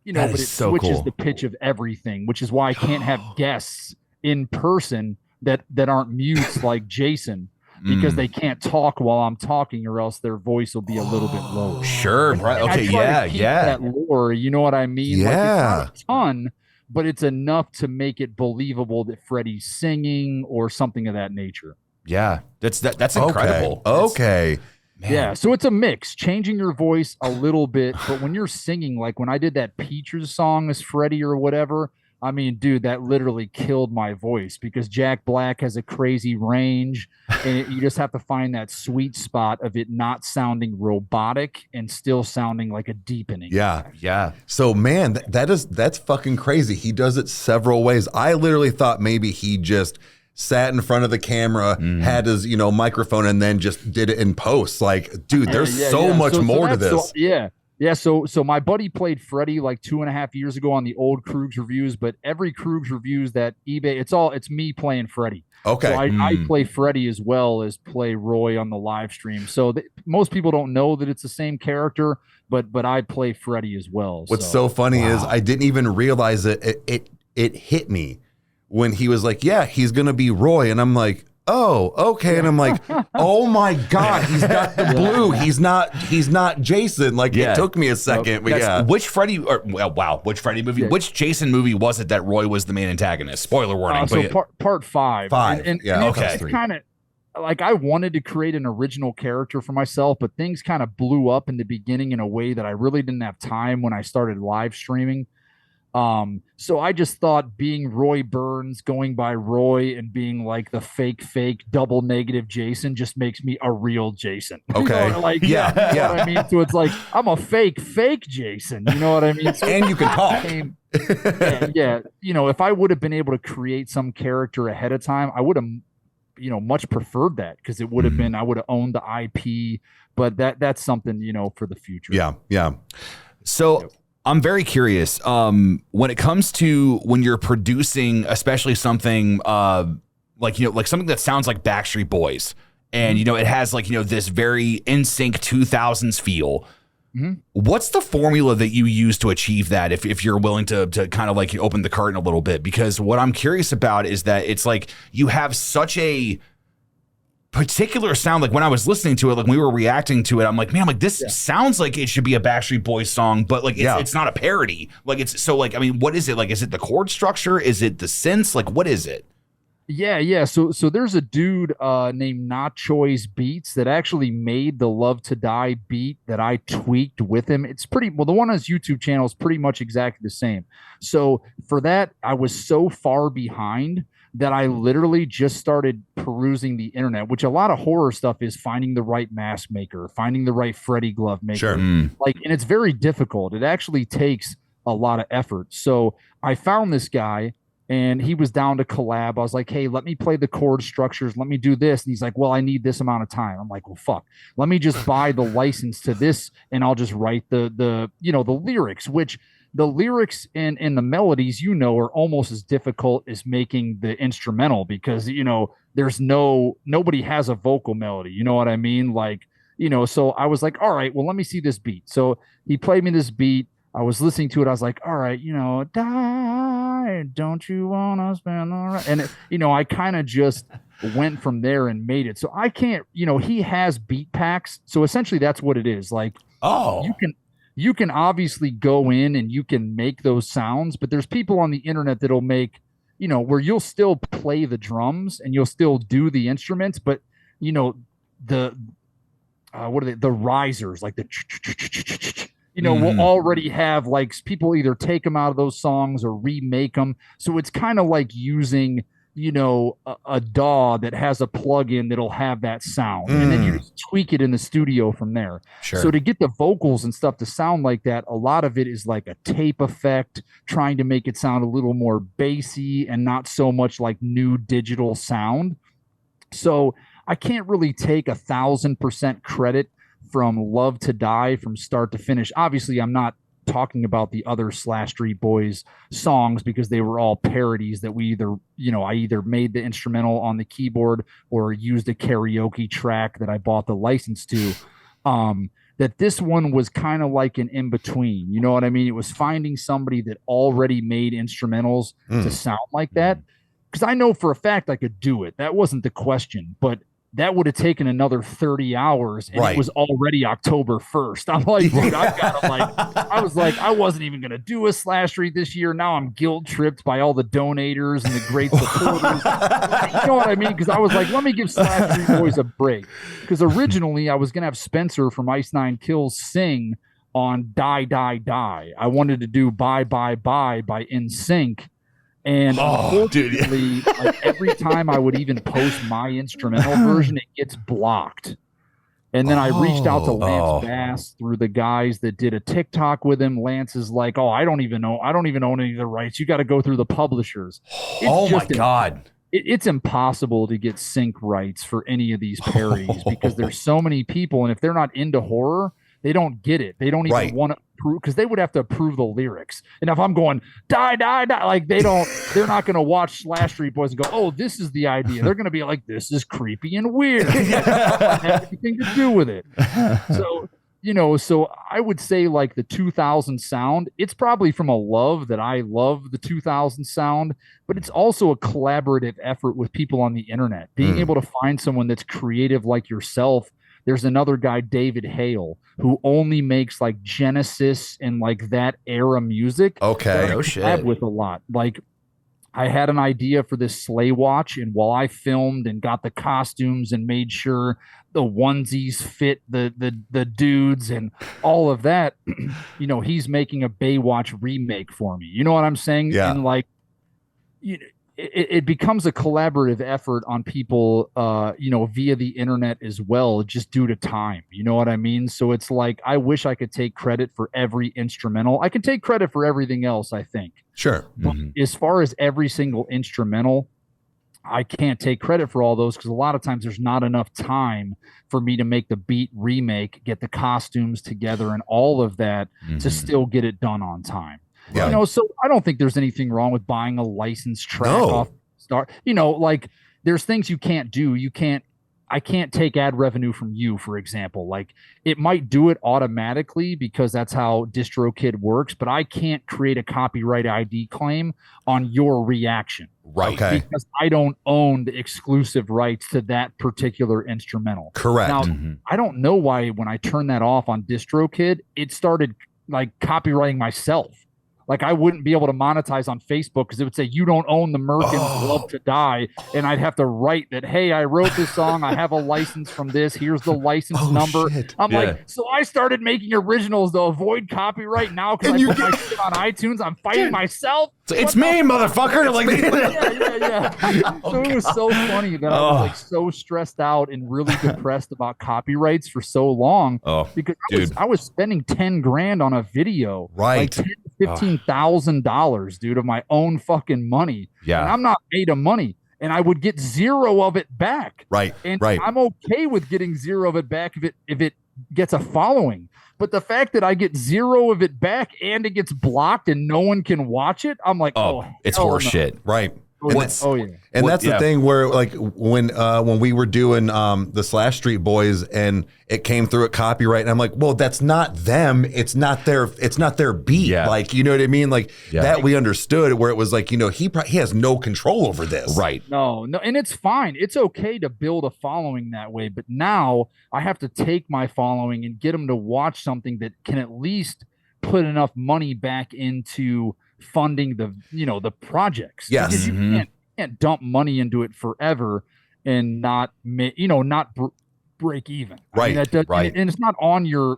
But it switches the pitch of everything, which is why I can't have guests in person that aren't mutes like Jason. Because they can't talk while I'm talking, or else their voice will be a little bit low. Sure, right? Okay, that lore, you know what I mean? Yeah, like it's not a ton, but it's enough to make it believable that Freddie's singing or something of that nature. Yeah, that's incredible. Okay. Man. Yeah, so it's a mix, changing your voice a little bit, but when you're singing, like when I did that Peaches song as Freddie or whatever. I mean, dude, that literally killed my voice because Jack Black has a crazy range, and you just have to find that sweet spot of it not sounding robotic and still sounding like a deepening. Yeah. So, man, that's fucking crazy. He does it several ways. I literally thought maybe he just sat in front of the camera, had his microphone, and then just did it in post. Like, dude, there's so much more to this. Yeah, so my buddy played Freddie like 2.5 years ago on the old Krug's reviews, but every Krug's reviews that eBay, it's me playing Freddie. Okay. So I play Freddie as well as play Roy on the live stream. So most people don't know that it's the same character, but I play Freddie as well. What's so funny is I didn't even realize it hit me when he was like, yeah, he's going to be Roy. And I'm like, oh, okay. And I'm like, oh my God, he's got the blue. He's not Jason. Like it took me a second, but Which Freddie movie, which Jason movie was it that Roy was the main antagonist? Spoiler warning. Part 5. And okay. It's kind of like I wanted to create an original character for myself, but things kind of blew up in the beginning in a way that I really didn't have time when I started live streaming. So I just thought being Roy Burns, going by Roy and being like the fake double negative Jason just makes me a real Jason. Okay. You know what I mean? So it's like, I'm a fake Jason. You know what I mean? So and you can talk. Yeah. If I would have been able to create some character ahead of time, I would have much preferred that, because it would have been, I would have owned the IP, but that's something, for the future. Yeah. So I'm very curious. When it comes to when you're producing, especially something like something that sounds like Backstreet Boys, and it has this very NSYNC 2000s feel. What's the formula that you use to achieve that? If you're willing to kind of open the curtain a little bit, because what I'm curious about is that it's like you have such a particular sound. Like when I was listening to it, like we were reacting to it, I'm like, man, this sounds like it should be a Backstreet Boys song, but it's not a parody. What is it? Is it the chord structure? Is it the synths? What is it? Yeah. So there's a dude named Not Choice Beats that actually made the Love to Die beat that I tweaked with him. It's the one on his YouTube channel is pretty much exactly the same. So for that, I was so far behind that I literally just started perusing the internet, which a lot of horror stuff is finding the right mask maker, finding the right Freddy glove maker. Sure. And it's very difficult. It actually takes a lot of effort. So I found this guy, and he was down to collab. I was like, hey, let me play the chord structures. Let me do this. And he's like, well, I need this amount of time. I'm like, well, fuck. Let me just buy the license to this, and I'll just write the lyrics, which the lyrics and the melodies, are almost as difficult as making the instrumental, because, there's nobody has a vocal melody. You know what I mean? So I was like, all right, well, let me see this beat. So he played me this beat. I was listening to it. I was like, all right, die, don't you want to spend all right? And, I kind of just went from there and made it. So I can't, he has beat packs. So essentially that's what it is. You can obviously go in and you can make those sounds, but there's people on the internet that'll make, where you'll still play the drums and you'll still do the instruments, but, the risers, like the will already have people either take them out of those songs or remake them. So it's kind of like using, a DAW that has a plug-in that'll have that sound, and then you just tweak it in the studio from there. Sure. So to get the vocals and stuff to sound like that, a lot of it is like a tape effect, trying to make it sound a little more bassy and not so much like new digital sound. So I can't really take 1,000% credit from Love to Die from start to finish. Obviously, I'm not talking about the other Street Boys songs, because they were all parodies that we I either made the instrumental on the keyboard or used a karaoke track that I bought the license to. That this one was kind of like an in-between. You know what I mean? It was finding somebody that already made instrumentals to sound like that. Because I know for a fact I could do it. That wasn't the question, but that would have taken another 30 hours, and it was already October 1st. I'm like, dude, I was like, I wasn't even going to do a Street this year. Now I'm guilt tripped by all the donators and the great supporters. You know what I mean? Because I was like, let me give Street Boys a break. Because originally I was going to have Spencer from Ice Nine Kills sing on Die, Die, Die. I wanted to do Bye, Bye, Bye by NSYNC. And unfortunately, every time I would even post my instrumental version, it gets blocked. And then I reached out to Lance Bass through the guys that did a TikTok with him. Lance is like, I don't even own any of the rights. You got to go through the publishers. My God. It's impossible to get sync rights for any of these parodies because there's so many people. And if they're not into horror, they don't get it. They don't even want to approve, because they would have to approve the lyrics. And if I'm going die, die, die, they're not going to watch Street Boys and go, oh, this is the idea. They're going to be like, this is creepy and weird. It doesn't have anything to do with it. So, so I would say the 2000 sound, it's probably from a love that I love the 2000 sound, but it's also a collaborative effort with people on the internet. Being able to find someone that's creative like yourself. There's another guy, David Hale, who only makes Genesis and that era music. Okay. Oh shit. With a lot. I had an idea for this sleigh watch, and while I filmed and got the costumes and made sure the onesies fit the dudes and all of that, he's making a Baywatch remake for me. You know what I'm saying? Yeah. And it becomes a collaborative effort on people, via the internet as well, just due to time. You know what I mean? So it's I wish I could take credit for every instrumental. I can take credit for everything else, I think. Sure. But as far as every single instrumental, I can't take credit for all those because a lot of times there's not enough time for me to make the beat remake, get the costumes together and all of that to still get it done on time. Yeah. You know, so I don't think there's anything wrong with buying a licensed track off start. You know, like there's things you can't do. I can't take ad revenue from you, for example. Like it might do it automatically because that's how DistroKid works, but I can't create a copyright ID claim on your reaction. Right. Okay. Because I don't own the exclusive rights to that particular instrumental. Correct. Now, I don't know why when I turned that off on DistroKid, it started like copywriting myself. Like I wouldn't be able to monetize on Facebook because it would say you don't own the Merkins Love to Die, and I'd have to write that, hey, I wrote this song, I have a license from this, here's the license number. Shit. I'm like, so I started making originals to avoid copyright. Now because I put my shit on iTunes, I'm fighting myself. It's me, motherfucker. Like, yeah. So it was so funny that I was like so stressed out and really depressed about copyrights for so long because I was spending 10 grand on a video, right? Like $15,000, dude, of my own fucking money. Yeah, and I'm not made of money, and I would get zero of it back. Right, and right. I'm okay with getting zero of it back if it gets a following. But the fact that I get zero of it back and it gets blocked and no one can watch it, I'm like, it's horse shit. Right. And that's the thing where like when we were doing the Slash Street Boys and it came through at copyright and I'm like, well, that's not them. It's not their beat. Yeah. Like, you know what I mean? Like that we understood where it was like, you know, he has no control over this. Right. No. And it's fine. It's okay to build a following that way. But now I have to take my following and get them to watch something that can at least put enough money back into funding the projects. Yes. Because you can't dump money into it forever and not break even. Right. I mean, right. And it's not on your.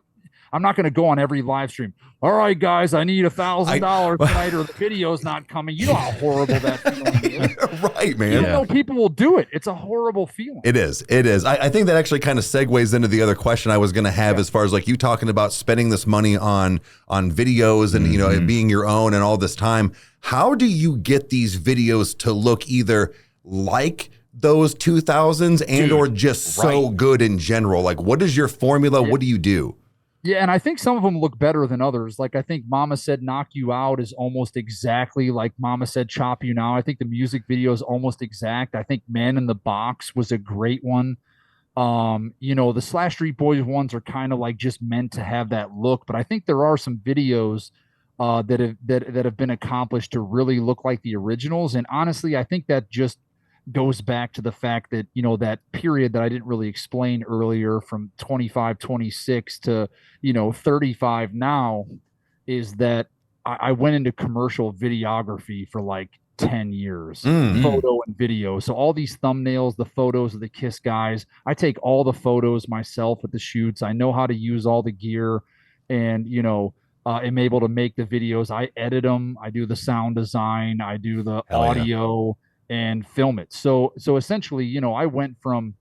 I'm not going to go on every live stream. All right, guys, I need $1,000 tonight, or the video's not coming. You know how horrible that feeling is. Right, man. Even though people will do it, it's a horrible feeling. It is. I think that actually kind of segues into the other question I was going to have as far as like you talking about spending this money on videos and, you know, it being your own and all this time. How do you get these videos to look either like those 2000s and or just so good in general? Like, what is your formula? What do you do? Yeah, and I think some of them look better than others. Like I think Mama Said Knock You Out is almost exactly like Mama Said Chop You Now. I think the music video is almost exact. I think Man in the Box was a great one. You know, the Slash Street Boys ones are kind of like just meant to have that look, but I think there are some videos that have been accomplished to really look like the originals. And honestly, I think that just goes back to the fact that, you know, that period that I didn't really explain earlier from 25, 26 to, you know, 35 now is that I went into commercial videography for like 10 years, photo and video. So all these thumbnails, the photos of the Kiss guys, I take all the photos myself at the shoots. I know how to use all the gear and, you know, am able to make the videos. I edit them. I do the sound design. I do the audio. And film it. So essentially, you know, I went from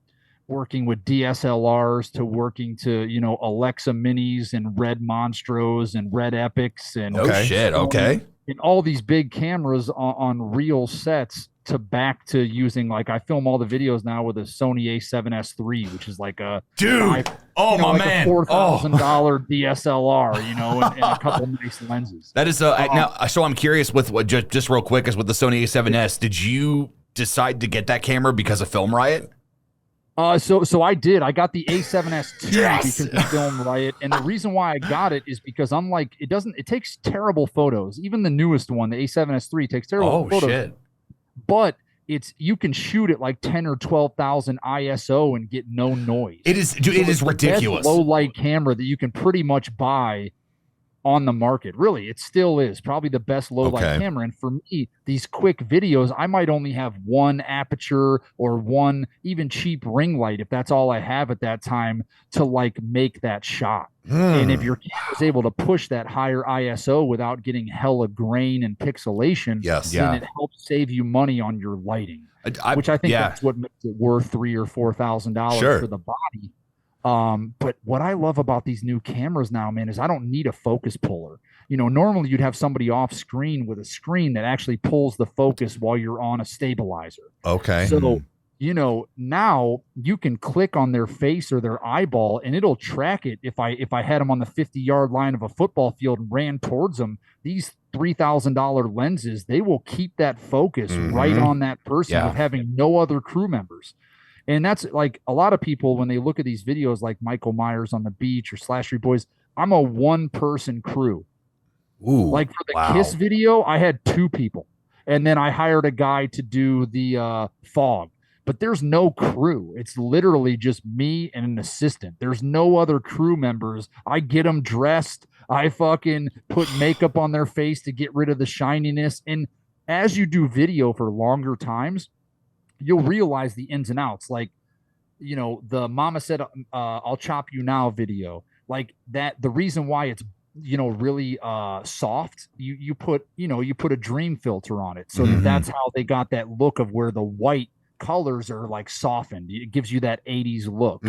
working with DSLRs to working to, you know, Alexa Minis and Red Monstros and Red Epics and and all these big cameras on real sets to back to using, like, I film all the videos now with a Sony A7S III, which is like a $4,000 DSLR, you know, and a couple nice lenses. That is now. So I'm curious with what just real quick is with the Sony A7S. Did you decide to get that camera because of Film Riot? So I did. I got the A7S II because of Film Riot, and the reason why I got it is because unlike it takes terrible photos. Even the newest one, the A7S III, takes terrible photos. Oh shit! But you can shoot at like 10 or 12,000 ISO and get no noise. It is ridiculous. Low light camera that you can pretty much buy on the market. Really, it still is probably the best low light camera. And for me, these quick videos, I might only have one aperture or one even cheap ring light if that's all I have at that time to like make that shot. And if your camera is able to push that higher ISO without getting hella grain and pixelation, then it helps save you money on your lighting, which I think that's what makes it worth $3,000 or $4,000 for the body. But what I love about these new cameras now, man, is I don't need a focus puller. Normally you'd have somebody off screen with a screen that actually pulls the focus while you're on a stabilizer. Okay. So, now you can click on their face or their eyeball and it'll track it. If I had them on the 50-yard line of a football field and ran towards them, these $3,000 lenses, they will keep that focus right on that person with having no other crew members. And that's like a lot of people, when they look at these videos like Michael Myers on the beach or Slashery Boys, I'm a one-person crew. Ooh, like for the Kiss video, I had 2 people. And then I hired a guy to do the fog. But there's no crew. It's literally just me and an assistant. There's no other crew members. I get them dressed. I fucking put makeup on their face to get rid of the shininess. And as you do video for longer times, you'll realize the ins and outs. Like, the Mama Said, I'll chop you now video. Like that, the reason why it's, really soft, you put a dream filter on it. So that's how they got that look of where the white colors are like softened. It gives you that 80s look.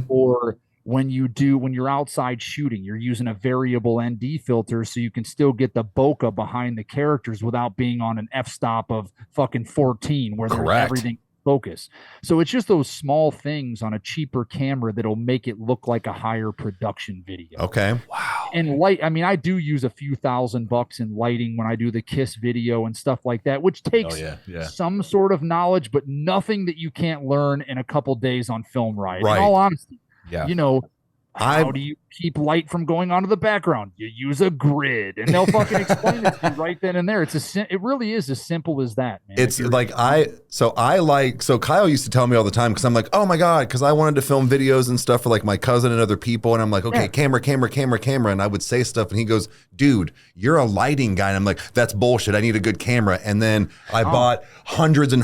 Or when you're outside shooting, you're using a variable ND filter so you can still get the bokeh behind the characters without being on an f-stop of fucking 14 where there's everything focus. So it's just those small things on a cheaper camera that'll make it look like a higher production video. Okay. Wow. And light, I mean, I do use a few $1,000 in lighting when I do the Kiss video and stuff like that, which takes some sort of knowledge, but nothing that you can't learn in a couple days on film ride. Right. In all honesty, how do you keep light from going onto the background? You use a grid, and they'll fucking explain it to you right then and there. It really is as simple as that, man. It's like so Kyle used to tell me all the time, because I'm like, oh my God, because I wanted to film videos and stuff for like my cousin and other people, and I'm like, okay, camera, and I would say stuff, and he goes, dude, you're a lighting guy, and I'm like, that's bullshit. I need a good camera. And then I bought hundreds and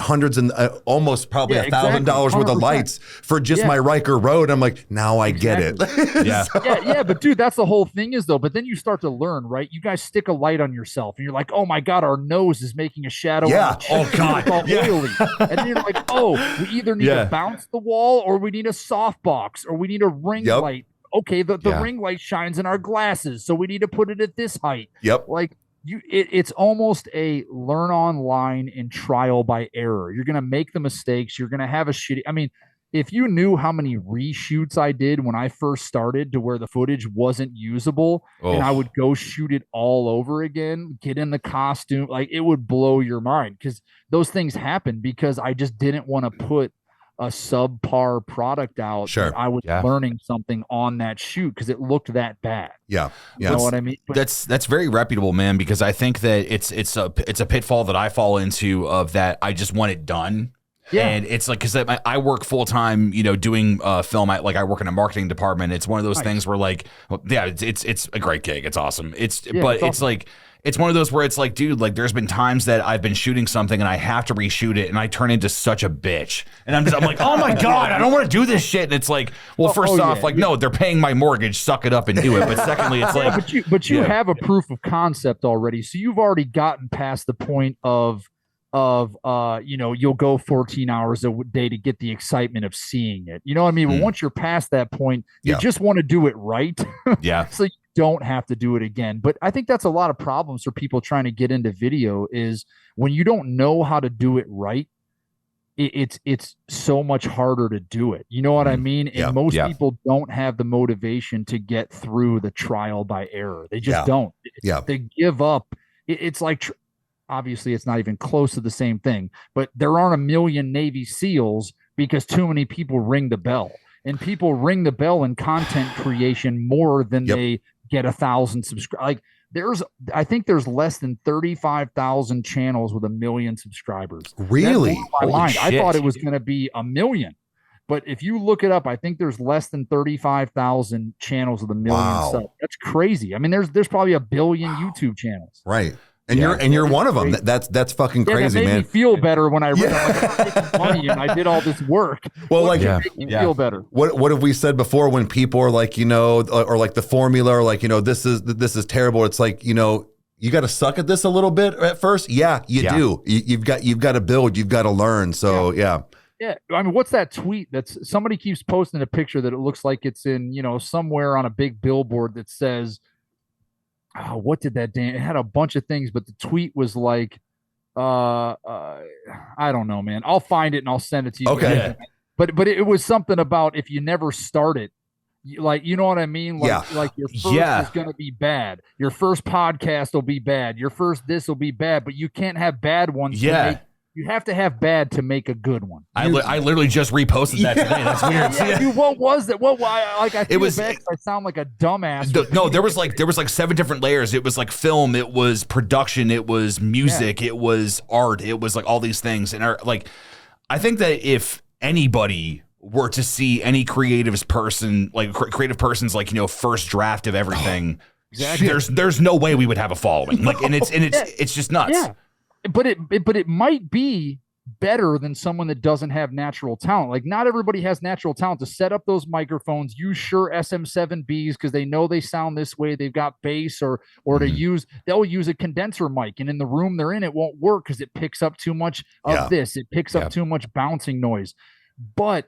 almost probably $1,000 worth of lights for just my Riker Road. I'm like, now I get it. But dude, that's the whole thing is though. But then you start to learn, right? You guys stick a light on yourself, and you're like, oh my God, our nose is making a shadow. Yeah. Oh God. Oily. And then you're like, oh, we either need to bounce the wall, or we need a softbox, or we need a ring light. Okay, the ring light shines in our glasses, so we need to put it at this height. Like it's almost a learn online and trial by error. You're gonna make the mistakes. You're gonna have a shitty. I mean, if you knew how many reshoots I did when I first started to where the footage wasn't usable and I would go shoot it all over again, get in the costume, like it would blow your mind, because those things happen because I just didn't want to put a subpar product out. Sure. I was learning something on that shoot because it looked that bad. Yeah. You know what I mean? But that's very reputable, man, because I think that it's a pitfall that I fall into, of that I just want it done. Yeah. And it's like, because I work full time, doing film. I work in a marketing department. It's one of those things where it's a great gig. It's awesome. It's like, it's one of those where it's like, dude, like there's been times that I've been shooting something and I have to reshoot it and I turn into such a bitch. And I'm like, oh my God, I don't want to do this shit. And it's like, well, first off, no, they're paying my mortgage. Suck it up and do it. But secondly, it's like, but you have a proof of concept already. So you've already gotten past the point of you'll go 14 hours a day to get the excitement of seeing it. You know what I mean? But once you're past that point, you just want to do it right. So you don't have to do it again. But I think that's a lot of problems for people trying to get into video, is when you don't know how to do it right, it's so much harder to do it. You know what I mean? And most people don't have the motivation to get through the trial by error. They just don't. They give up. It's like, obviously it's not even close to the same thing, but there aren't a million Navy SEALs because too many people ring the bell, and people ring the bell in content creation more than they get 1,000 subscribers. Like I think there's less than 35,000 channels with 1 million subscribers. Really? I thought it was going to be 1 million. But if you look it up, I think there's less than 35,000 channels with 1 million subs. That's crazy. I mean, there's probably 1 billion YouTube channels. Right. And you're one of them. That's fucking crazy, that made man. Me feel better when I realized I'm making money and I did all this work. Well, feel better. What have we said before when people are like, or like the formula, or like, this is terrible. It's like, you got to suck at this a little bit at first. Yeah, you do. You've got to build. You've got to learn. So Yeah, I mean, what's that tweet that's somebody keeps posting a picture that it looks like it's in, somewhere on a big billboard that says, oh, what did that damn? It had a bunch of things, but the tweet was like, I don't know, man. I'll find it and I'll send it to you. Okay. Yeah. But it was something about if you never start it, like, you know what I mean? Like your first is going to be bad. Your first podcast will be bad. Your first this will be bad, but you can't have bad ones. Yeah. You have to have bad to make a good one. I literally just reposted that today. That's weird. Yeah, dude, what was that? I feel bad 'cause I sound like a dumbass. No, there was like 7 different layers. It was like film, it was production, it was music, it was art, it was like all these things. And I think that if anybody were to see any creative person's first draft of everything, exactly. there's no way we would have a following. It's just nuts. Yeah. But it might be better than someone that doesn't have natural talent. Like, not everybody has natural talent to set up those microphones, use Shure SM7Bs because they know they sound this way. They've got bass or they'll use a condenser mic, and in the room they're in, it won't work because it picks up too much of this. It picks up too much bouncing noise. But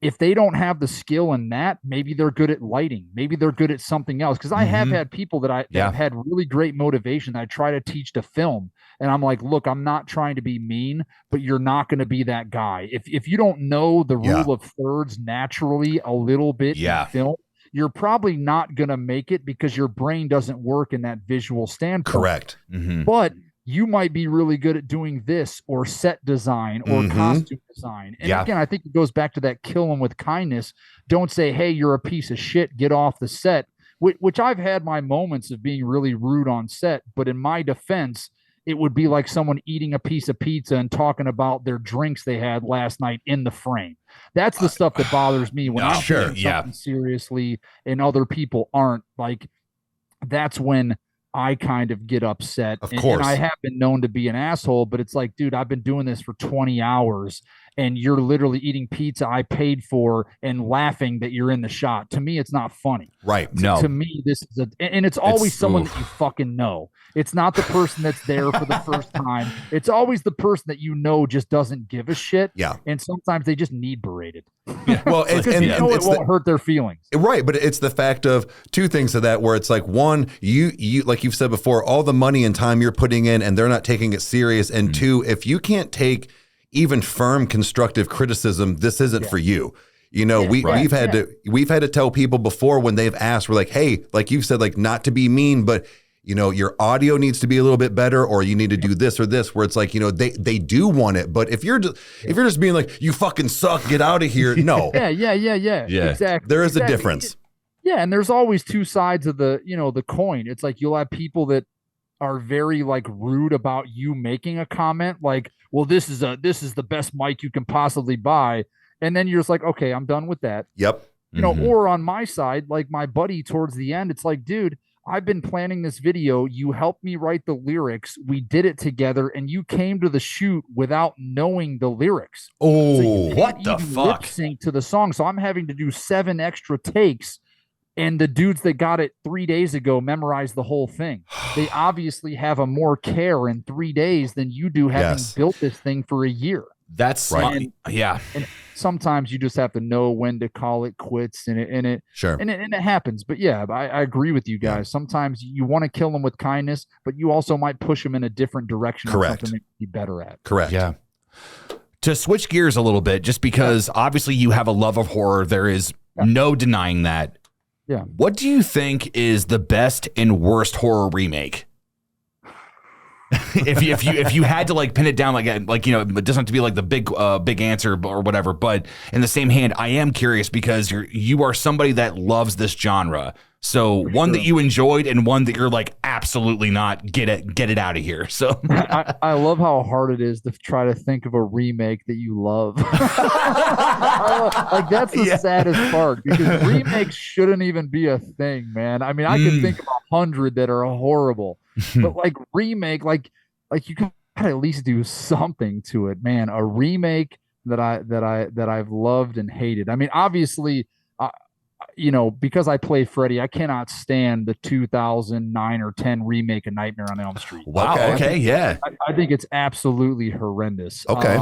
if they don't have the skill in that, maybe they're good at lighting. Maybe they're good at something else. Because I have had people that have had really great motivation that I try to teach to film. And I'm like, look, I'm not trying to be mean, but you're not going to be that guy. If you don't know the rule of thirds naturally a little bit in film, you're probably not going to make it because your brain doesn't work in that visual standpoint. Correct. But you might be really good at doing this or set design or costume design. And again, I think it goes back to that kill them with kindness. Don't say, hey, you're a piece of shit, get off the set, which I've had my moments of being really rude on set. But in my defense, it would be like someone eating a piece of pizza and talking about their drinks they had last night in the frame. That's the stuff that bothers me when I'm taking something seriously and other people aren't. Like, that's when I kind of get upset. Of course. And I have been known to be an asshole, but it's like, dude, I've been doing this for 20 hours and you're literally eating pizza I paid for and laughing that you're in the shot. To me, it's not funny. Right. To me, this is and it's always someone that you fucking know. It's not the person that's there for the first time. It's always the person that you know just doesn't give a shit. Yeah. And sometimes they just need berated. Yeah. Well, and it won't hurt their feelings. Right. But it's the fact of two things to that, where it's like, one, you like you've said before, all the money and time you're putting in and they're not taking it serious. And two, if you can't take even firm constructive criticism, this isn't for you. You know, we've had to tell people before when they've asked, we're like, hey, like you've said, like, not to be mean, but you know, your audio needs to be a little bit better, or you need to do this or this, where it's like, you know, they do want it. But if you're just being like, you fucking suck, get out of here. No. Yeah. Exactly. There is a difference. Yeah. And there's always two sides of the coin. It's like, you'll have people that are very like rude about you making a comment like, well, this is the best mic you can possibly buy. And then you're just like, okay, I'm done with that. Yep. You know, or on my side, like my buddy towards the end, it's like, dude, I've been planning this video. You helped me write the lyrics. We did it together, and you came to the shoot without knowing the lyrics. Oh, so what the fuck? Lip sync to the song. So I'm having to do 7 extra takes, and the dudes that got it 3 days ago memorized the whole thing. They obviously have a more care in 3 days than you do having built this thing for a year. That's right. And sometimes you just have to know when to call it quits, and it happens. But yeah, I agree with you guys. Yeah. Sometimes you want to kill them with kindness, but you also might push them in a different direction. Correct. Something to be better at. Correct. Yeah. To switch gears a little bit, just because obviously you have a love of horror, there is no denying that. Yeah. What do you think is the best and worst horror remake? if you had to like pin it down, like you know, it doesn't have to be like the big answer or whatever, but in the same hand, I am curious because you are somebody that loves this genre. So one that you enjoyed and one that you're like, absolutely not, get it out of here. So I love how hard it is to try to think of a remake that you love. Like, that's the saddest part, because remakes shouldn't even be a thing, man. I mean, I can think of 100 that are horrible, but like remake, like you can at least do something to it, man. A remake that I've loved and hated. I mean, obviously, you know, because I play Freddy, I cannot stand the 2009 or 10 remake of Nightmare on Elm Street. Wow. Okay. I think it's absolutely horrendous. Okay.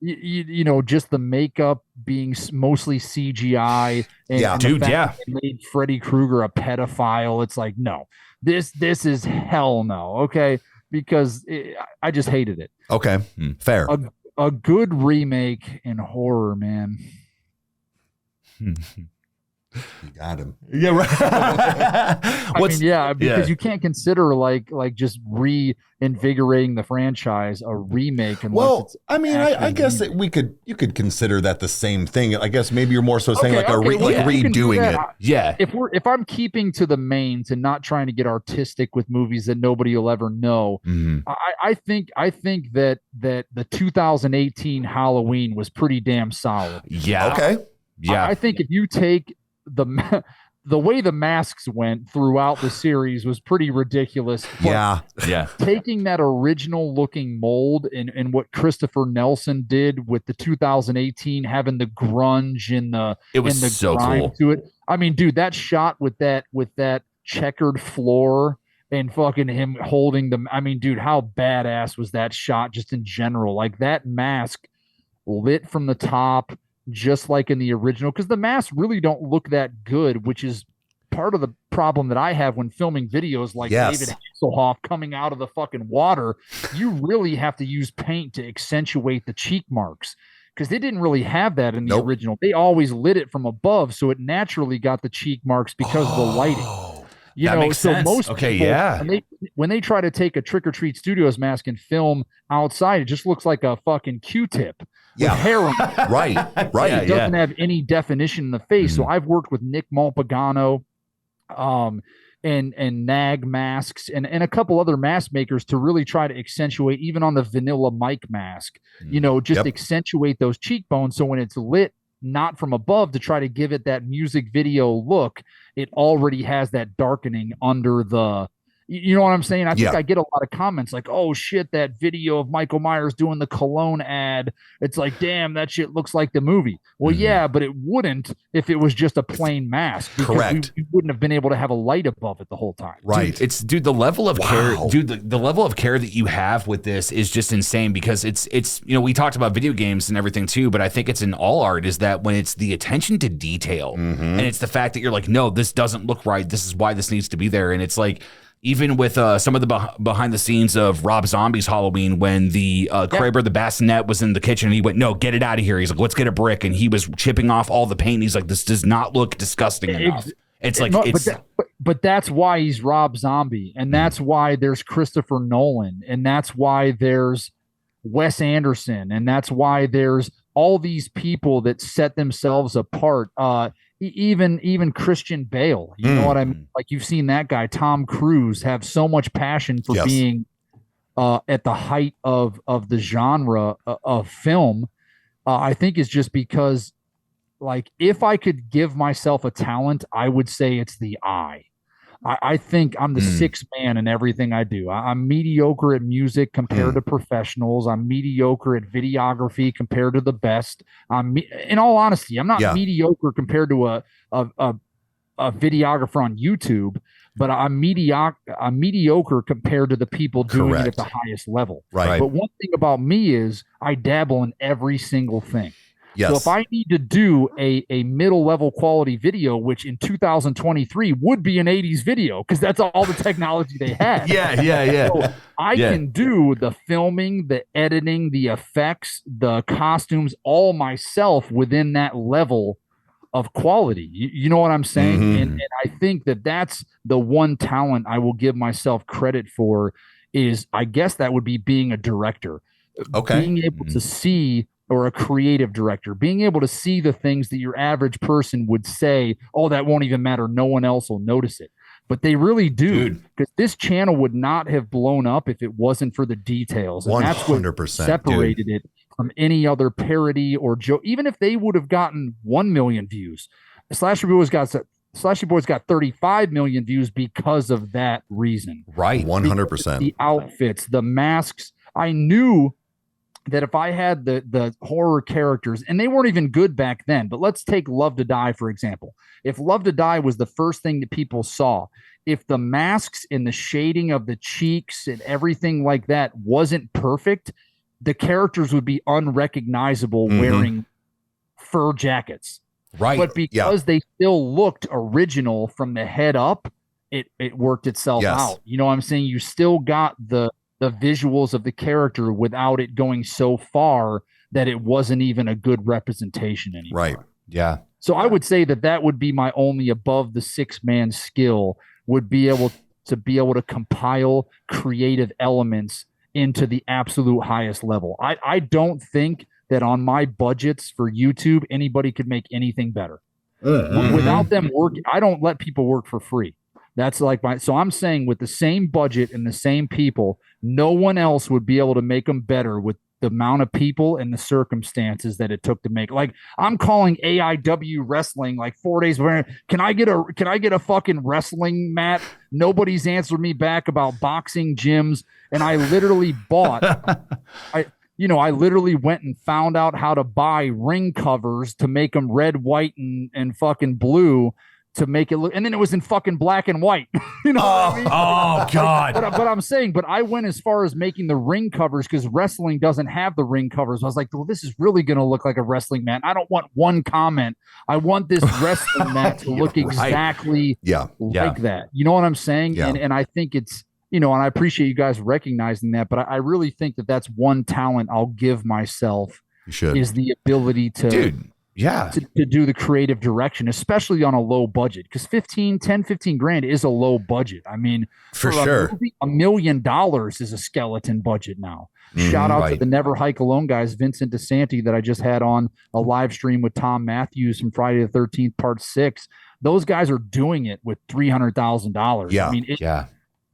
you know, just the makeup being mostly CGI. And dude, yeah. They made Freddy Krueger a pedophile. It's like, no, this is hell no. Okay. Because I just hated it. Okay. Fair. A good remake in horror, man. You got him. Yeah, right. Because you can't consider like just reinvigorating the franchise a remake. I guess that you could consider that the same thing. I guess maybe you're more so saying redoing it. Yeah. If I'm keeping to the mains and not trying to get artistic with movies that nobody will ever know, I think that the 2018 Halloween was pretty damn solid. Yeah. Okay. Yeah. I think if you take the way the masks went throughout the series was pretty ridiculous. Yeah. Taking that original looking mold and what Christopher Nelson did with the 2018, having the grunge and the so grime cool to it. I mean, dude, that shot with that checkered floor and fucking him holding them. I mean, dude, how badass was that shot just in general? Like that mask lit from the top, just like in the original, because the masks really don't look that good, which is part of the problem that I have when filming videos like David Hasselhoff coming out of the fucking water. You really have to use paint to accentuate the cheek marks, because they didn't really have that in the original. They always lit it from above, so it naturally got the cheek marks because of the lighting. That makes sense. Most people, when they try to take a Trick or Treat Studios mask and film outside, it just looks like a fucking Q-tip with hair on it. Right. It doesn't have any definition in the face. So I've worked with Nick Malpagano, and Nag masks and a couple other mask makers to really try to accentuate, even on the Vanilla Mike mask, accentuate those cheekbones. So when it's lit not from above to try to give it that music video look, it already has that darkening under the, you know what I'm saying? I think I get a lot of comments like, oh shit, that video of Michael Myers doing the cologne ad, it's like, damn, that shit looks like the movie. Well, yeah, but it wouldn't if it was just a plain mask. Correct. We wouldn't have been able to have a light above it the whole time. Right. Dude, the level of care, the level of care that you have with this is just insane, because it's we talked about video games and everything too, but I think it's in all art, is that when it's the attention to detail and it's the fact that you're like, no, this doesn't look right, this is why this needs to be there. And it's like, even with some of the behind the scenes of Rob Zombie's Halloween, when the Kraber the bassinet was in the kitchen and he went, no, get it out of here. He's like, let's get a brick. And he was chipping off all the paint. He's like, this does not look disgusting enough. But that's why he's Rob Zombie. And that's why there's Christopher Nolan. And that's why there's Wes Anderson. And that's why there's all these people that set themselves apart. Even Christian Bale, you know what I mean? Like, you've seen that guy, Tom Cruise, have so much passion for being at the height of the genre of film. I think is just because, like, if I could give myself a talent, I would say it's the eye. I think I'm the sixth man in everything I do. I'm mediocre at music compared to professionals. I'm mediocre at videography compared to the best. In all honesty, I'm not mediocre compared to a videographer on YouTube, but I'm mediocre compared to the people doing it at the highest level. Right. But one thing about me is I dabble in every single thing. Yes. So if I need to do a middle level quality video, which in 2023 would be an 80s video, because that's all the technology they had. So I can do the filming, the editing, the effects, the costumes, all myself within that level of quality. You know what I'm saying? And I think that that's the one talent I will give myself credit for, is I guess that would be being a director. Okay. Being able to see, or a creative director, being able to see the things that your average person would say, oh, that won't even matter, no one else will notice it. But they really do, because this channel would not have blown up if it wasn't for the details. And 100%, that's what separated it from any other parody or joke. Even if they would have gotten 1 million views, Slasher Boys got 35 million views because of that reason. Right, 100%. The outfits, the masks. I knew that if I had the horror characters, and they weren't even good back then, but let's take Love to Die, for example. If Love to Die was the first thing that people saw, if the masks and the shading of the cheeks and everything like that wasn't perfect, the characters would be unrecognizable wearing fur jackets. Right. But because they still looked original from the head up, it worked itself out. You know what I'm saying? You still got the visuals of the character without it going so far that it wasn't even a good representation anymore. Right. Yeah. So I would say that would be my only above the 6-man skill, would be able to compile creative elements into the absolute highest level. I don't think that on my budgets for YouTube, anybody could make anything better. Without them working, I don't let people work for free. That's like so I'm saying with the same budget and the same people, no one else would be able to make them better with the amount of people and the circumstances that it took to make. Like, I'm calling AIW wrestling like 4 days before. Can I get a fucking wrestling mat? Nobody's answered me back about boxing gyms. And I literally bought, I literally went and found out how to buy ring covers to make them red, white, and fucking blue to make it look, and then it was in fucking black and white. You know what I mean? Oh God. But I'm saying, but I went as far as making the ring covers because wrestling doesn't have the ring covers. I was like, well, this is really going to look like a wrestling mat. I don't want one comment. I want this wrestling mat to look exactly like that. You know what I'm saying? Yeah. And I think it's, and I appreciate you guys recognizing that, but I really think that that's one talent I'll give myself. You should. Is the ability to to do the creative direction, especially on a low budget, because 15 grand is a low budget. I mean, for sure, $1 million is a skeleton budget now. Shout out to the Never Hike Alone guys, Vincent DeSanti, that I just had on a live stream with Tom Matthews from Friday the 13th, part 6. Those guys are doing it with $300,000. Yeah. I mean,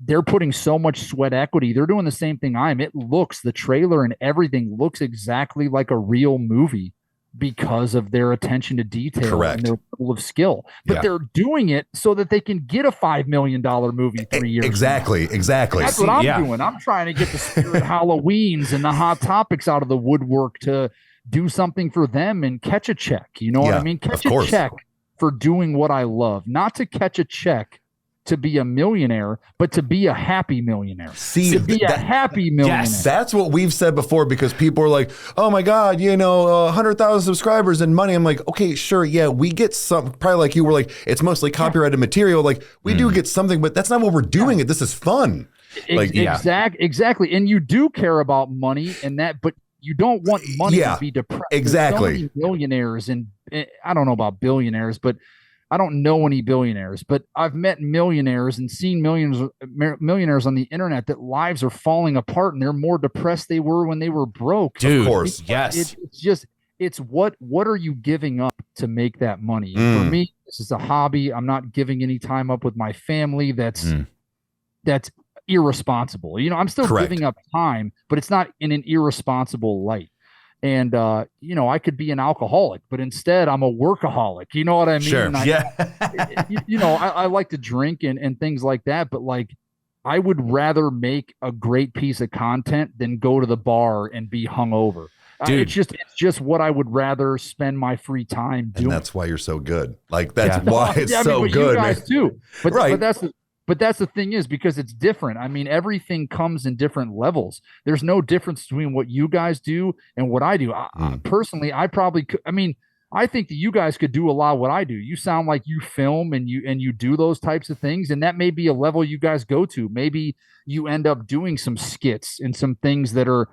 they're putting so much sweat equity. They're doing the same thing I am. The trailer and everything looks exactly like a real movie because of their attention to detail and their level of skill. But they're doing it so that they can get a $5 million movie 3 years Exactly. That's what I'm doing. I'm trying to get the Spirit Halloweens and the Hot Topics out of the woodwork to do something for them and catch a check. You know what I mean? Catch a check for doing what I love. Not to catch a check to be a millionaire, but to be a happy millionaire. To be a happy millionaire. Yes, that's what we've said before, because people are like, oh my God, 100,000 subscribers and money. I'm like, okay, sure. Yeah, we get some, probably like you were like, it's mostly copyrighted material. Like we do get something, but that's not what we're doing. This is fun. Exactly. And you do care about money and that, but you don't want money to be depressed. Exactly. There's so many millionaires, and I don't know about billionaires, but I don't know any billionaires, but I've met millionaires and seen millionaires on the internet that lives are falling apart and they're more depressed they were when they were broke. Dude, of course. It's what are you giving up to make that money? For me, this is a hobby. I'm not giving any time up with my family. That's irresponsible. I'm still giving up time, but it's not in an irresponsible light. And, I could be an alcoholic, but instead I'm a workaholic. You know what I mean? Sure. I like to drink and things like that, but like, I would rather make a great piece of content than go to the bar and be hungover. It's just what I would rather spend my free time doing. And that's why you're so good. Like, that's why it's so good. You guys too. But right. But that's the thing is, because it's different. I mean, everything comes in different levels. There's no difference between what you guys do and what I do. Personally, I probably could. I mean, I think that you guys could do a lot of what I do. You sound like you film and you do those types of things, and that may be a level you guys go to. Maybe you end up doing some skits and some things that are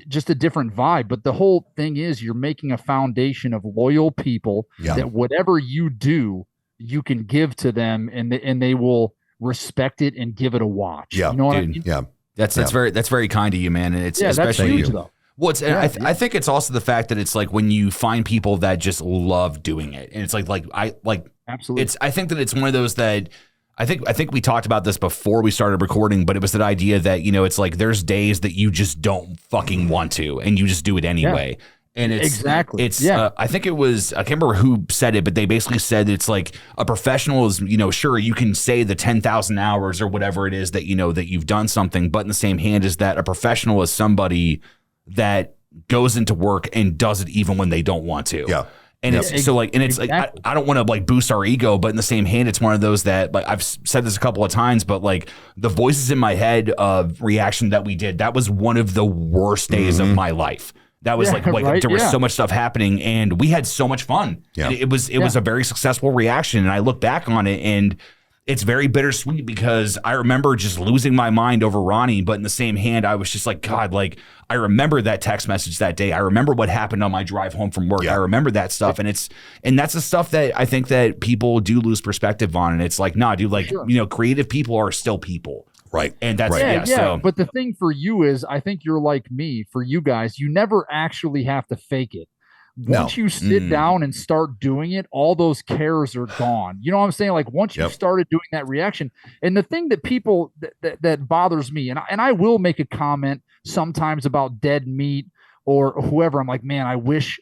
just a different vibe. But the whole thing is, you're making a foundation of loyal people that whatever you do, you can give to them and they will respect it and give it a watch. Yeah. You know what I mean? Yeah. That's very kind of you, man. And it's especially that's huge though. Well, I think it's also the fact that it's like when you find people that just love doing it, and it's absolutely. I think that it's one of those that I think we talked about this before we started recording, but it was that idea that it's like there's days that you just don't fucking want to, and you just do it anyway. Yeah. And it's I think it was, I can't remember who said it, but they basically said it's like a professional is, sure, you can say the 10,000 hours or whatever it is that, that you've done something, but in the same hand is that a professional is somebody that goes into work and does it even when they don't want to. Yeah. And it's so like, and it's exactly. like, I don't want to like boost our ego, but in the same hand, it's one of those that like I've said this a couple of times, but like the voices in my head of reaction that we did, that was one of the worst days of my life. That was like right? there was so much stuff happening and we had so much fun. Yeah. It was a very successful reaction. And I look back on it and it's very bittersweet because I remember just losing my mind over Ronnie, but in the same hand, I was just like, God, like I remember that text message that day. I remember what happened on my drive home from work. I remember that stuff. And that's the stuff that I think that people do lose perspective on. And it's like, nah, dude, like, you know, creative people are still people. Right. And that's, So. But the thing for you is, I think you're like me, for you guys, you never actually have to fake it. Once you sit down and start doing it, all those cares are gone. You know what I'm saying? Like once you started doing that reaction, and the thing that people that bothers me, and I will make a comment sometimes about dead meat or whoever. I'm like, man, I wish,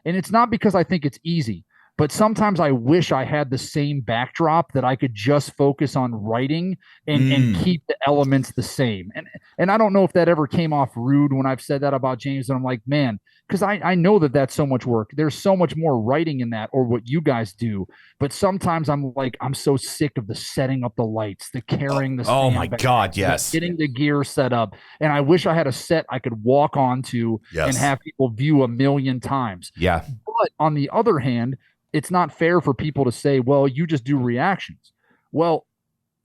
and it's not because I think it's easy, but sometimes I wish I had the same backdrop that I could just focus on writing and keep the elements the same. And I don't know if that ever came off rude when I've said that about James, and I'm like, man, because I know that that's so much work. There's so much more writing in that, or what you guys do. But sometimes I'm like, I'm so sick of the setting up the lights, the carrying the stand. Oh my God, yes. Getting the gear set up. And I wish I had a set I could walk onto and have people view 1,000,000 times. Yeah. But on the other hand, it's not fair for people to say, well, you just do reactions. Well,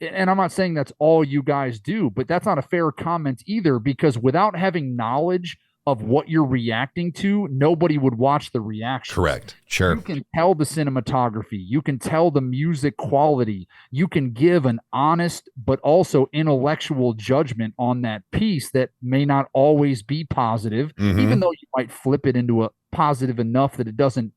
and I'm not saying that's all you guys do, but that's not a fair comment either, because without having knowledge of what you're reacting to, nobody would watch the reaction. Correct. Sure. You can tell the cinematography, you can tell the music quality, you can give an honest but also intellectual judgment on that piece that may not always be positive, even though you might flip it into a positive enough that it doesn't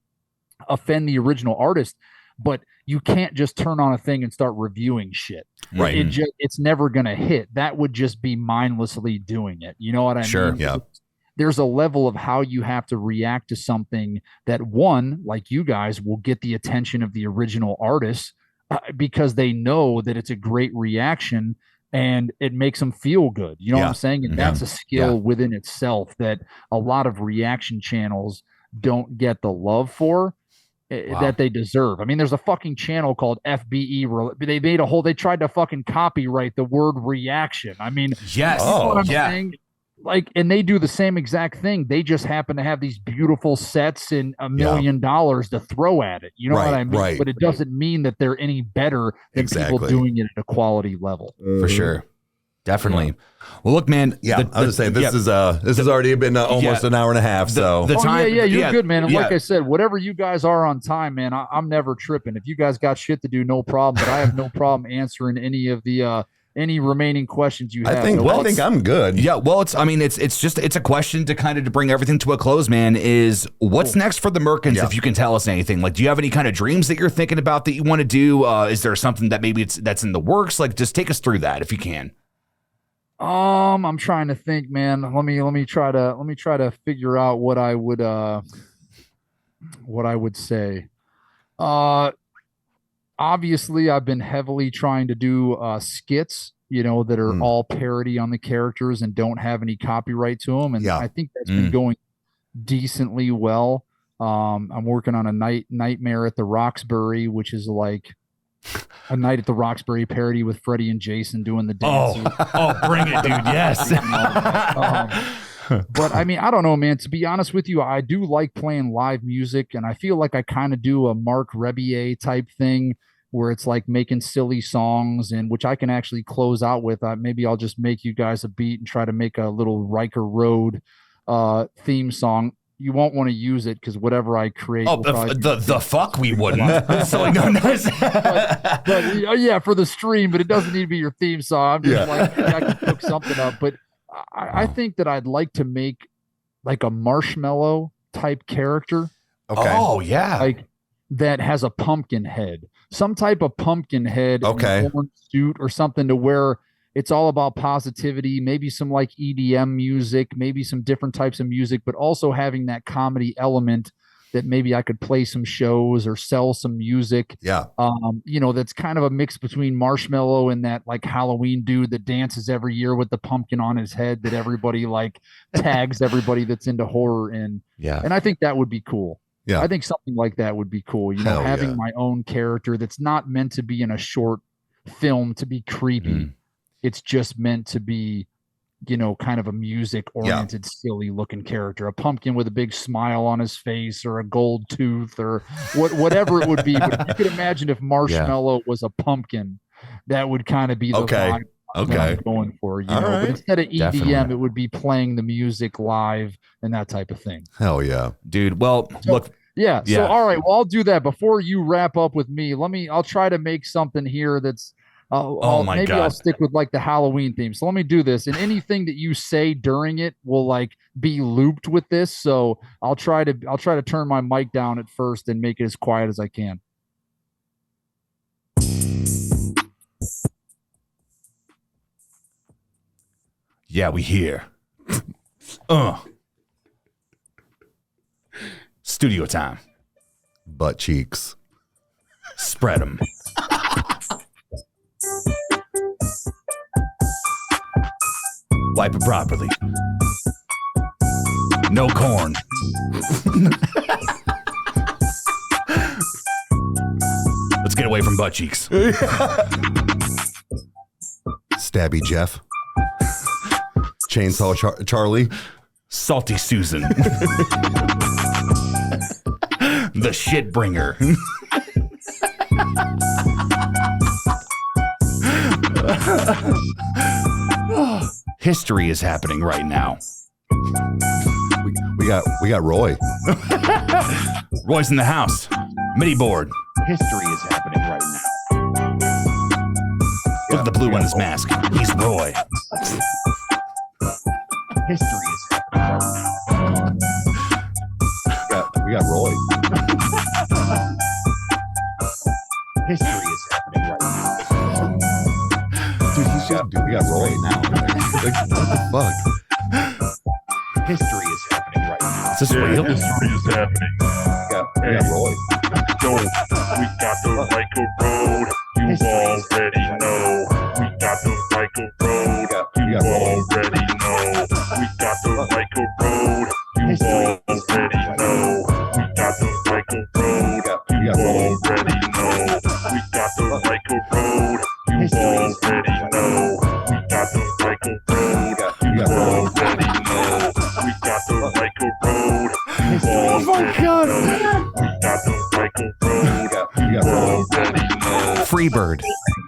offend the original artist. But you can't just turn on a thing and start reviewing shit. Right. It's never going to hit. That would just be mindlessly doing it. You know what I mean? Sure. Yeah. There's a level of how you have to react to something that, one, like you guys, will get the attention of the original artist because they know that it's a great reaction and it makes them feel good. You know what I'm saying? And that's a skill within itself that a lot of reaction channels don't get the love for that they deserve. I mean, there's a fucking channel called FBE. They tried to fucking copyright the word reaction. I mean, yes. You know what I'm saying? Like, and they do the same exact thing. They just happen to have these beautiful sets and $1 million to throw at it. You know what I mean? Right. But it doesn't mean that they're any better than people doing it at a quality level. For sure. Definitely. Well, look, man. I was gonna say this has already been almost an hour and a half. So the time, you're good, man. And like I said, whatever you guys are on time, man, I'm never tripping. If you guys got shit to do, no problem. But I have no problem answering any of the any remaining questions you have. I think I'm good. Yeah. Well, it's a question to kind of to bring everything to a close, man. Is what's next for the Merkins? If you can tell us anything, like, do you have any kind of dreams that you're thinking about that you want to do? Is there something that maybe that's in the works? Like, just take us through that if you can. I'm trying to think, man. Let me try to figure out what I would say. Obviously, I've been heavily trying to do skits, that are all parody on the characters and don't have any copyright to them, and I think that's been going decently well. I'm working on a Nightmare at the Roxbury, which is like a Night at the Roxbury parody with Freddie and Jason doing the dance. Bring it, dude. Yes. But I mean, I don't know, man. To be honest with you, I do like playing live music, and I feel like I kind of do a Mark Rebier type thing where it's like making silly songs, and which I can actually close out with. Maybe I'll just make you guys a beat and try to make a little Riker Road theme song. You won't want to use it because whatever I create. The fuck we wouldn't. So like, no, nice. but yeah, for the stream, but it doesn't need to be your theme song. I'm just like, I can cook something up. But I think that I'd like to make like a marshmallow type character. Okay. Oh yeah. Like that has a pumpkin head, some type of pumpkin head, okay, in a suit or something to where it's all about positivity, maybe some like EDM music, maybe some different types of music, but also having that comedy element that maybe I could play some shows or sell some music. Yeah. That's kind of a mix between Marshmallow and that like Halloween dude that dances every year with the pumpkin on his head that everybody like tags everybody that's into horror in. Yeah. And I think that would be cool. Yeah. I think something like that would be cool. You know, Hell having yeah. my own character that's not meant to be in a short film to be creepy. It's just meant to be, you know, kind of a music oriented, silly looking character, a pumpkin with a big smile on his face or a gold tooth or whatever it would be. But if you could imagine if Marshmallow was a pumpkin, that would kind of be the vibe that I'm going for, you know. But instead of EDM, it would be playing the music live and that type of thing. Hell yeah. Dude. Well, look. Yeah. So, all right. Well, I'll do that. Before you wrap up with me, I'll try to make something here that's, maybe I'll stick with like the Halloween theme. So let me do this. And anything that you say during it will like be looped with this. So I'll try to turn my mic down at first and make it as quiet as I can. Yeah, we here. Studio time. Butt cheeks. Spread them. Wipe it properly. No corn. Let's get away from butt cheeks. Stabby Jeff. Chainsaw Charlie. Salty Susan. The shit bringer. History is happening right now. We got Roy. Roy's in the house. MIDI board. History is happening right now. Look at the blue on his mask. He's Roy. History is happening right now. We got Roy. History is happening right now. Dude, we got Roy now. Like, what the fuck? History is happening right now. Is this real? History is happening. We got Roy. Yo, we got the Riker Road. You already know. We got the Riker Road. You already know. We got the Riker Road. You already know. We got the Riker Road. You already know. We got the Riker Road. You already know. We got the Riker Road. You already know. We got the Riker Road. You already know. We got the Riker Road. You already know. Freebird.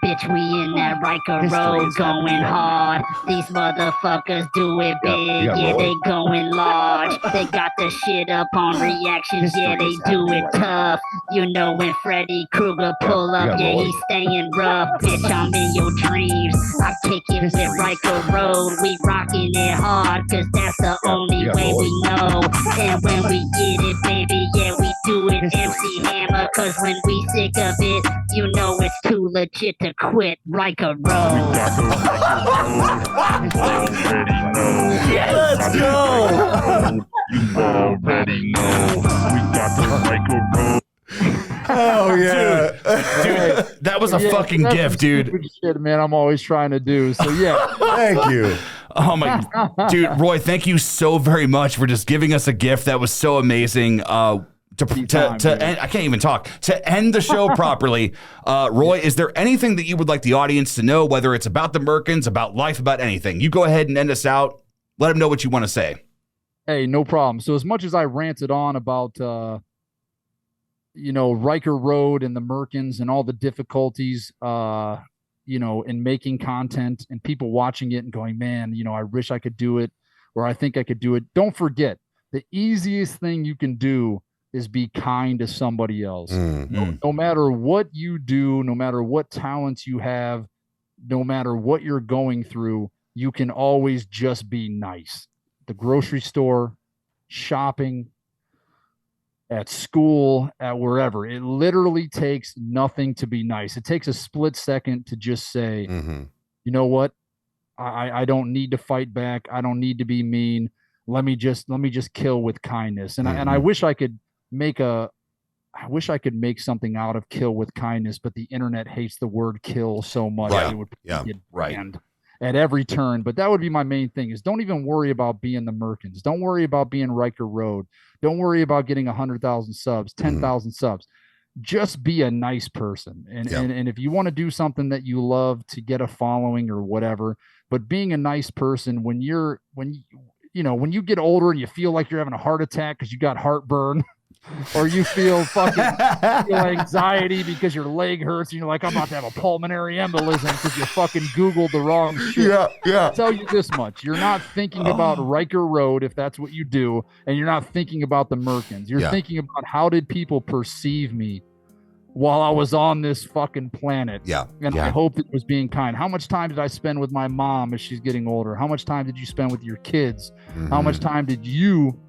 Bitch, we in that Riker Road going hard. These motherfuckers do it big, yeah, they going large. They got the shit up on reactions, yeah, they do it tough. You know when Freddy Krueger pull up, yeah, he's staying rough. Bitch, I'm in your dreams. I kick it with Riker Road. We rocking it hard, cause that's the only way we know. And when we get it, baby, yeah, we do it MC Hammer. Cause when we sick of it, you know it's too legit to quit. Riker Road. Let's go. You already know. We got the Riker Road. Oh yeah, Dude, that was a fucking gift, dude. Shit, man, I'm always trying to do. So yeah. Thank you. Oh my, dude, Roy, thank you so very much for just giving us a gift. That was so amazing. To end, I can't even talk. To end the show properly, Roy, is there anything that you would like the audience to know, whether it's about the Merkins, about life, about anything? You go ahead and end us out. Let them know what you want to say. Hey, no problem. So as much as I ranted on about, you know, Riker Road and the Merkins and all the difficulties, you know, in making content and people watching it and going, man, you know, I wish I could do it, or I think I could do it. Don't forget, the easiest thing you can do is be kind to somebody else. No matter what you do, no matter what talents you have, no matter what you're going through, you can always just be nice. The grocery store, shopping, at school, at wherever. It literally takes nothing to be nice. It takes a split second to just say, you know what? I don't need to fight back. I don't need to be mean. Let me just kill with kindness. And I wish I could make make something out of kill with kindness, but the internet hates the word kill so much. Right. It would get banned. at every turn. But that would be my main thing is don't even worry about being the Merkins. Don't worry about being Riker Road. Don't worry about getting 100,000 subs, 10,000 subs. Just be a nice person. And if you want to do something that you love to get a following or whatever, but being a nice person when you get older and you feel like you're having a heart attack because you got heartburn or you feel anxiety because your leg hurts and you're like, I'm about to have a pulmonary embolism because you fucking Googled the wrong shit. I'll tell you this much. You're not thinking about Riker Road if that's what you do, and you're not thinking about the Merkins. You're thinking about how did people perceive me while I was on this fucking planet. And I hope it was being kind. How much time did I spend with my mom as she's getting older? How much time did you spend with your kids? How much time did you,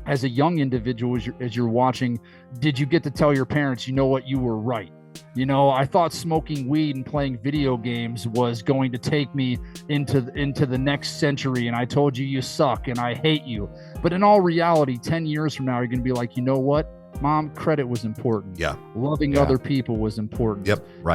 as a young individual, as you're watching, did you get to tell your parents, you know what, you were right? You know, I thought smoking weed and playing video games was going to take me into the next century, and I told you you suck and I hate you. But in all reality, 10 years from now, you're going to be like, you know what? Mom, credit was important. Loving other people was important.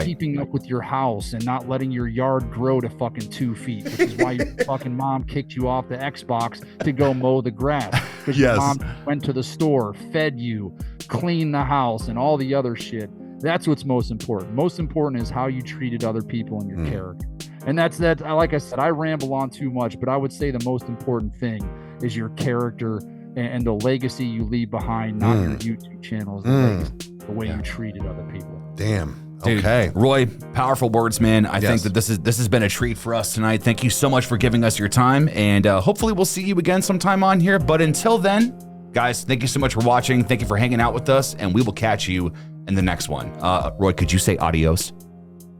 Keeping up with your house and not letting your yard grow to fucking 2 feet, which is why your fucking mom kicked you off the Xbox to go mow the grass. Because your mom went to the store, fed you, cleaned the house, and all the other shit. That's what's most important. Most important is how you treated other people and your character. And that's that. Like I said, I ramble on too much, but I would say the most important thing is your character and the legacy you leave behind, not your YouTube channels, the way you treated other people. Damn. Dude, okay. Roy, powerful words, man. I think that this has been a treat for us tonight. Thank you so much for giving us your time, and hopefully we'll see you again sometime on here. But until then, guys, thank you so much for watching. Thank you for hanging out with us, and we will catch you in the next one. Roy, could you say adios?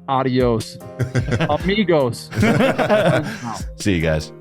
Adios. Amigos. See you guys.